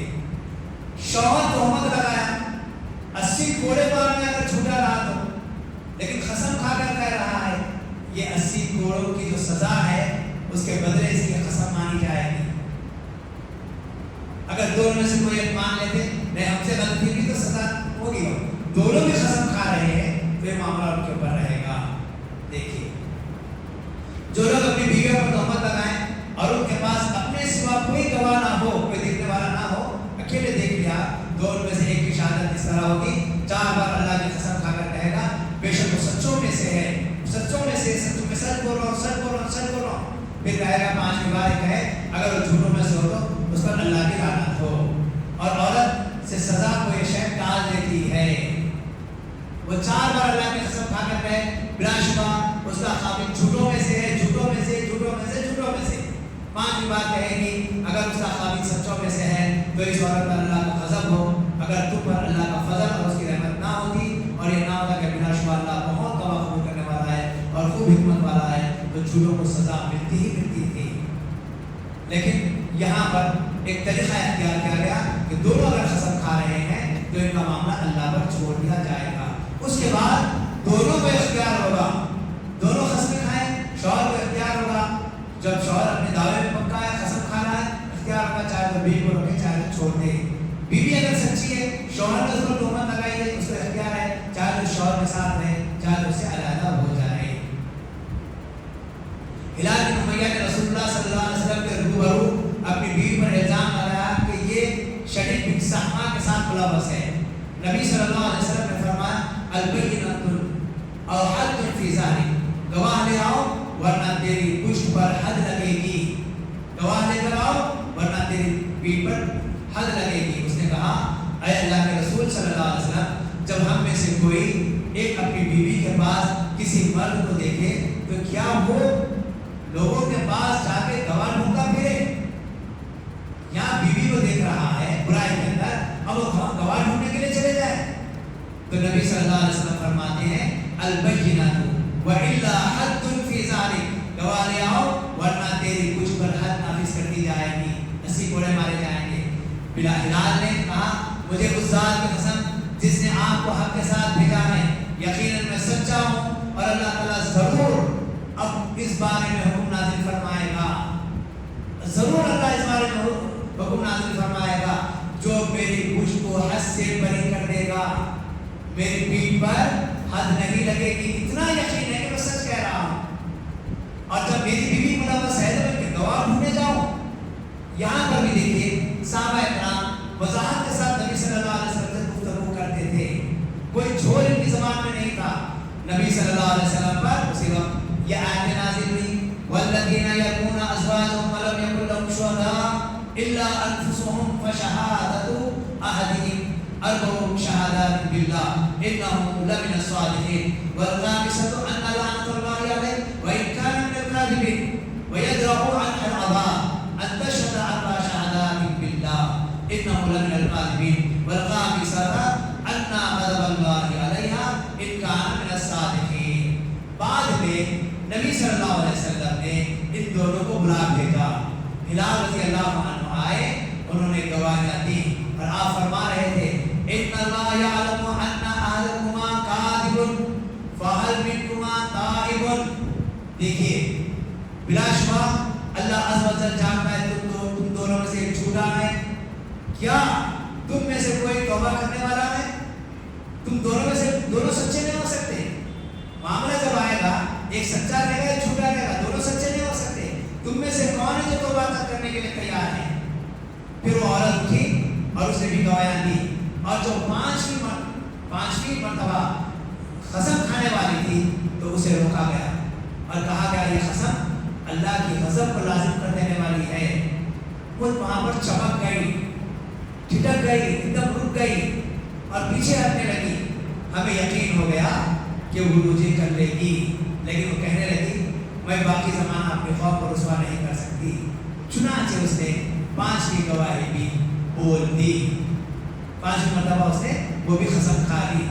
شوہر تہمت لگایا، 80 کوڑے مارنے اگر جھوٹا رہا تو، لیکن قسم کھا کر کہہ رہا ہے، یہ 80 کوڑوں کی جو سزا ہے اس کے بدلے اس کی قسم مانی جائے گی۔ اگر دونوں میں سے کوئی ایک مان لیتے نہیں ہم سے غلطی بھی تو سزا ہوگی، دونوں بھی قسم کھا رہے ہیں تو یہ معاملہ ان کے اوپر رہے گا۔ دیکھیے جو لوگ اپنی بیویوں پر تہمت لگائیں اور ان کے پاس اپنے سوا کوئی گواہ نہ ہو، کوئی دیکھنے والا نہ ہو، اکیلے دیکھ لیا، دونوں میں سے ایک کی شہادت اس طرح ہوگی، 4 بار اللہ کی قسم کھا کر کہے گا بے شک وہ سچوں میں سے ہے، سچوں میں سے، سچوں میں سچ بول رہا ہوں، سچ بول رہا ہوں، سچ بول رہا ہوں، پھر کہے گا 5 بار کہے اگر وہ جھوٹوں میں سے ہو تو اس پر اللہ کی لعنت ہو، اور عورت سے سزا کو یہ شے ٹال دیتی ہے۔ وہ 4 بار اللہ کی قسم کھا کر کہے بلا شبہ اس کا خامن جھوٹوں میں سے ہے، جھوٹوں میں سے، جھوٹوں میں سے، جھوٹوں میں سے، 5 بار کہے گی اگر اس کا خامن سچوں میں سے ہے تو اس عورت پر اللہ کا غضب ہو، اگر تم پر اللہ کا فضل اور اس کی رحمت نہ ہوتی اور یہ نہ ہوتا کہ بلا شبہ اللہ بہت گواہ قبول کرنے والا ہے اور خوب حکمت والا ہے تو جھوٹوں کو سزا ملتی ہی ملتی تھی۔ لیکن یہاں پر ایک طریقہ اختیار کیا گیا کہ دونوں اگر قسم کھا رہے ہیں تو ان کا معاملہ اللہ پر چھوڑ دیا جائے گا۔ اس کے بعد دونوں کو اختیار ہوگا، دونوں قسمیں کھائیں، شوہر کو اختیار ہوگا، جب شوہر اپنے دعوے میں پکا ہے، قسم کھا رہا ہے، اختیار ہوگا چاہے تو بیوی کو رکھے چاہے تو چھوڑ دے۔ بیوی اگر سچی ہے، شوہر نے اس پر تہمت لگائی ہے، اس کو اختیار ہے چاہے تو شوہر کے ساتھ رہے چاہے تو اس سے علیحدہ ہو جائے۔ ہلال بن امیہ نے رسول اللہ صلی اللہ علیہ وسلم کے روبرو اپنی بیوی پر الزام لگایا کہ یہ شریک بن سہمہ کے ساتھ ملوث ہے۔ نبی صلی اللہ علیہ وسلم نے فرمایا البینۃ او حد فی ذلک، گواہ لے آؤ ورنہ تیری پشت پر حد لگے گی، گواہ لے کر آؤ ورنہ تیری پیٹھ پر حد لگے گی۔ اس نے کہا اے اللہ کے رسول صلی اللہ علیہ وسلم، جب ہم میں سے کوئی ایک اپنی بیوی کے پاس کسی مرد کو دیکھے تو کیا وہ لوگوں کے پاس جا کے گواہ ڈھونڈتا پھرے؟ یہاں بیوی کو دیکھ رہا ہے برائی کے اندر، اب وہ گواہ ڈھونڈنے کے لیے چلے جائے؟ تو نبی صلی اللہ علیہ وسلم فرماتے ہیں البینۃ والا حد فی ذلک، گواہ لے آؤ ورنہ تیری کچھ پر حد نافذ کر دی جائے گی، 80 کوڑے مارے جائیں گے۔ ہلال نے کہا مجھے اس ذات کی قسم جس نے آپ کو حق کے ساتھ بھیجا ہے، یقیناً میں سچا ہوں اور اللہ تعالیٰ ضرور اب اس بارے میں حکم نازل فرمائے گا، ضرور اللہ اس بارے میں حکم نازل فرمائے گا، جو میری مجھ کو حد سے بری کر دے گا، میری پیٹھ پر حد نہیں لگے گی، اتنا یقین ہے کہ میں سچ کہہ رہا ہوں۔ اور جب میری بیوی ملوث ہے تو میں گواہ ڈھونڈنے جاؤں؟ یہاں پر بھی دیکھیے صحابہ کرام وضاحت کے ساتھ نبی صلی اللہ علیہ وسلم سے گفتگو کرتے تھے، کوئی جھول ان کی زبان میں نہیں تھا۔ نبی صلی اللہ علیہ وسلم پر اسی وقت یہ آیت نازل ہوئی والذین یرمون ازواجهم ولم یکن لهم شہداء الا انفسهم فشہادۃ احدهم اربع شہادات باللہ انہ لمن الصادقین والخامسۃ ان لعنۃ وَيَدْرَأُ عَنْهَا الْعَذَابَ أَن تَشْهَدَ أَرْبَعَ شَهَادَاتٍ بِاللَّهِ إِنَّهُ لَمِنَ الْكَاذِبِينَ وَالْخَامِسَةُ أَنَّ غَضَبَ اللَّهِ عَلَيْهَا إِن كَانَ مِنَ الصَّادِقِينَ۔ بعد میں نبی صلی اللہ علیہ وسلم نے ان دونوں کو بلا بھیجا، بلال رضی اللہ عنہ آئے، انہوں نے گواہیاں دی اور آپ فرما رہے تھے ان اللہ یعلم ان احدکما کاذب فہل منکما تائب۔ دیکھیے بلا شبہ اللہ عز و جل جانتا ہے تم دونوں میں سے ایک جھوٹا ہے، کیا تم میں سے کوئی توبہ کرنے والا ہے؟ تم دونوں میں سے دونوں سچے نہیں ہو سکتے۔ معاملہ جب آئے گا ایک سچا رہے گا ایک جھوٹا رہے گا، دونوں سچے نہیں ہو سکتے۔ تم میں سے کون ہے جو توبہ کرنے کے لیے تیار ہے؟ پھر وہ عورت اٹھی اور اس نے بھی گواہیاں دی، اور جو پانچویں مرتبہ قسم کھانے والی تھی تو اسے روکا گیا اور کہا گیا یہ قسم اللہ کی غضب کو لازم کر دینے والی ہے۔ وہ وہاں پر چمک گئی، ٹھٹک گئی، ایک دم رک گئی اور پیچھے ہٹنے لگی۔ ہمیں یقین ہو گیا کہ وہ مجھے کر لے گی، لیکن وہ کہنے لگی میں باقی زمانہ اپنے خوف کو رسوا نہیں کر سکتی۔ چنانچہ اس نے 5ویں گواہی بھی بول دی، 5ویں مرتبہ اس نے وہ بھی قسم کھا لی۔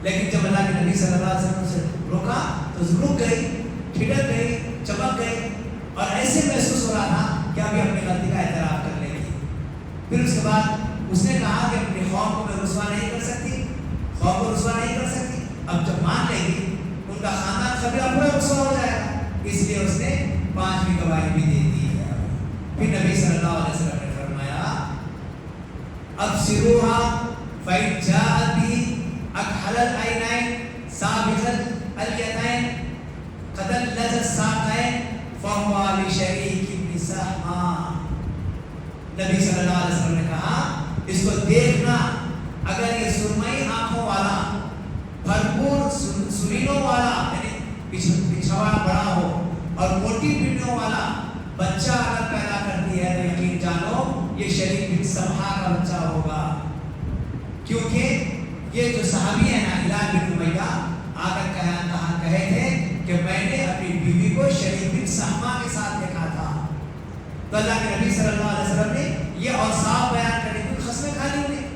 لیکن جب اللہ کے نبی صلی اللہ علیہ وسلم سے روکا تو رک گئی، ٹھٹک گئی، چمک گئی اور ایسے محسوس ہو رہا تھا کہ ابھی اپنی غلطی کا اعتراف کر لے گی۔ پھر اس کے بعد اس نے کہا کہ اپنے خوف کو میں رسوا نہیں کر سکتی، خوف کو رسوا نہیں کر سکتی۔ اب جب مان لے گی ان کا خاندان قبیلہ پورا رسوا ہو جائے گا، اس لیے اس نے 5ویں گواہی بھی دے دی ہے۔ پھر نبی صلی اللہ علیہ وسلم نے فرمایا ابصروها فإن جاءت به أكحل العينين سابغ اليدين قد لج الساقين فهو لشريك بن سهما۔ نبی صلی اللہ علیہ وسلم نے کہا اس کو دیکھنا، اگر یہ سرمئی آنکھوں والا، بھرپور سرینوں والا یعنی پچھوا بڑا ہو اور موٹی پنڈوں والا بچہ اگر پیدا کرتی ہے تو یقین جانو یہ شریک بن سمحا کا بچہ ہوگا، کیونکہ یہ جو صحابی ہے نا ہلال بن امیہ آ کر کہے تھے کہ میں نے اپنی بیوی کو شریک بن سہما کے ساتھ دیکھا تھا۔ تو اللہ کے نبی صلی اللہ علیہ وسلم نے یہ اوصاف بیان کرنے کی قسمیں کھا لی انہیں۔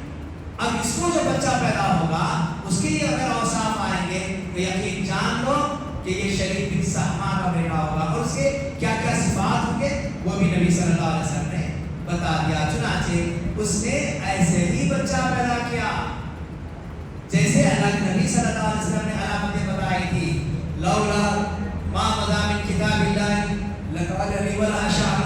اب اس کو جو بچہ پیدا ہوگا اس کے لیے اگر اوصاف آئیں گے تو یقین جان لو کہ یہ شریک بن سہما کا بیٹا ہوگا، اور اس کے کیا کیا صفات ہوں گے وہ بھی نبی صلی اللہ علیہ وسلم نے بتا دیا۔ چنانچہ اس نے ایسے ہی بچہ پیدا کیا جیسے اللہ کے نبی صلی اللہ علیہ وسلم نے علامتیں بتائی تھی۔ لولا ما مضى من کتاب اللہ لقال لي ولا شعر،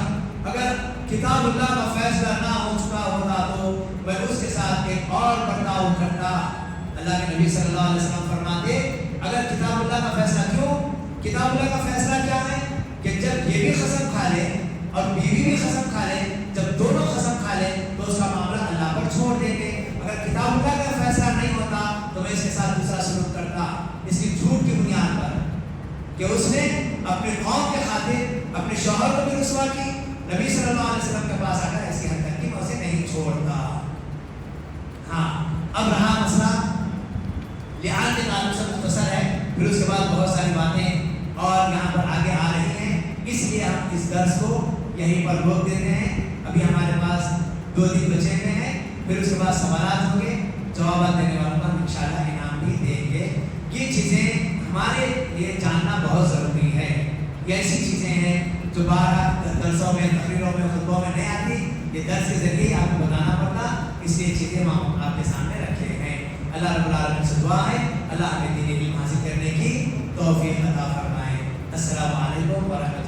اگر کتاب اللہ کا فیصلہ نہ ہو چکا ہوتا تو میں اس کے ساتھ ایک اور برتاؤ کرتا۔ اللہ کے نبی صلی اللہ علیہ وسلم فرماتے اگر کتاب اللہ کا فیصلہ، کیوں کتاب اللہ کا فیصلہ کیا ہے کہ جب یہ بھی قسم کھا لے اور بیوی بھی قسم کھا لے، جب دونوں قسم کھا لے تو اس کا معاملہ اللہ پر چھوڑ دیں گے۔ اگر کتاب اللہ کا فیصلہ نہیں ہوتا تو میں اس کے ساتھ دوسرا سلوک کرتا، اس کی جھوٹ کی بنیاد پر کہ اس نے اپنے قوم کے خاطر اپنے شوہر کو بھی رسوا کی۔ نبی صلی اللہ علیہ وسلم کے پاس آ کر ایسی حرکت کی، میں اسے نہیں چھوڑتا۔ ہاں اب رہا مسئلہ لحاظ کے تعلق سے مختصر ہے، پھر اس کے بعد بہت ساری باتیں اور یہاں پر آگے آ رہی ہیں، اس لیے ہم اس درس کو یہیں پر روک دیتے ہیں۔ ابھی ہمارے پاس 2 دن بچے ہوئے ہیں، پھر اس کے بعد سوالات ہوں گے، جوابات دینے والوں پر انشاءاللہ انعام بھی دیں گے۔ یہ چیزیں ہمارے لیے جاننا بہت ضروری ہے، یہ ایسی چیزیں ہیں جو باہر درسوں میں، تقریروں میں، خطبوں میں نہیں آتی، یہ درس کے ذریعے آپ کو بتانا پڑتا، اس لیے چیزیں ہم آپ کے سامنے رکھے ہیں۔ اللہ رب العالمین سے دعا ہے اللہ ہمیں دین علم حاصل کرنے کی توفیق عطا فرمائے۔ السلام علیکم ورحمۃ اللہ۔